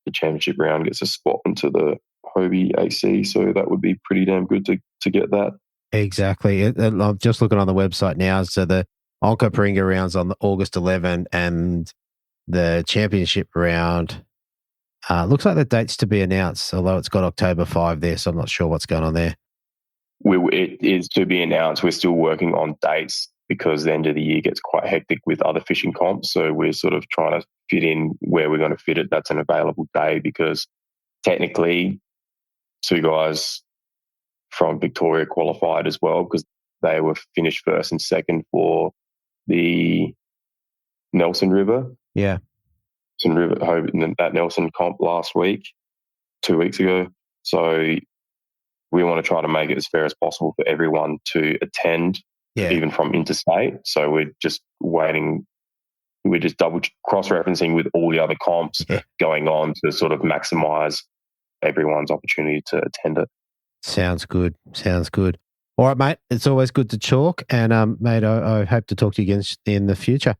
Speaker 5: the championship round gets a spot into the Hobie AC, so that would be pretty damn good to get that.
Speaker 1: Exactly. I'm just looking on the website now. So the Onkaparinga round's on August 11 and the championship round looks like the date's to be announced, although it's got October 5 there, so I'm not sure what's going on there.
Speaker 5: It is to be announced. We're still working on dates because the end of the year gets quite hectic with other fishing comps. So we're sort of trying to fit in where we're going to fit it. That's an available day because technically 2 guys from Victoria qualified as well because they were finished first and second for the Nelson River.
Speaker 1: Yeah.
Speaker 5: That Nelson comp last week, 2 weeks ago. So we want to try to make it as fair as possible for everyone to attend, even from interstate. So we're just waiting. We're just double cross-referencing with all the other comps going on to sort of maximise everyone's opportunity to attend it.
Speaker 1: Sounds good. All right, mate. It's always good to talk. And, mate, I hope to talk to you again in the future.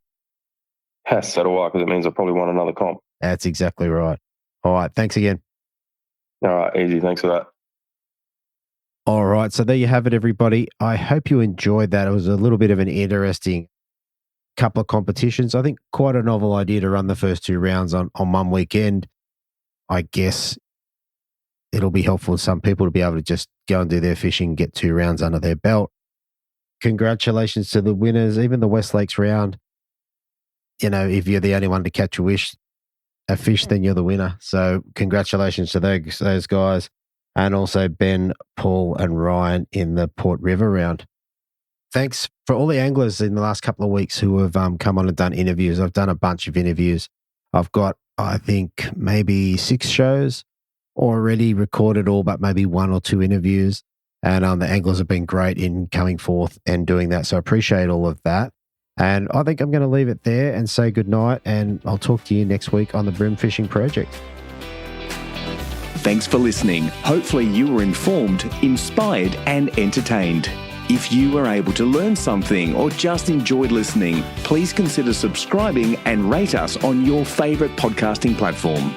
Speaker 5: Yes, so do I, because it means I probably won another comp.
Speaker 1: That's exactly right. All right. Thanks again.
Speaker 5: All right. Easy. Thanks for that.
Speaker 1: All right. So there you have it, everybody. I hope you enjoyed that. It was a little bit of an interesting couple of competitions. I think quite a novel idea to run the first 2 rounds on one weekend. I guess it'll be helpful to some people to be able to just go and do their fishing, get 2 rounds under their belt. Congratulations to the winners, even the Westlakes round. You know, if you're the only one to catch a fish, then you're the winner. So congratulations to those guys. And also Ben, Paul and Ryan in the Port River round. Thanks for all the anglers in the last couple of weeks who have come on and done interviews. I've done a bunch of interviews. I've got, I think, maybe 6 shows already recorded, all but maybe 1 or 2 interviews. And the anglers have been great in coming forth and doing that. So I appreciate all of that. And I think I'm going to leave it there and say goodnight. And I'll talk to you next week on the Bream Fishing Project.
Speaker 2: Thanks for listening. Hopefully you were informed, inspired and entertained. If you were able to learn something or just enjoyed listening, please consider subscribing and rate us on your favourite podcasting platform.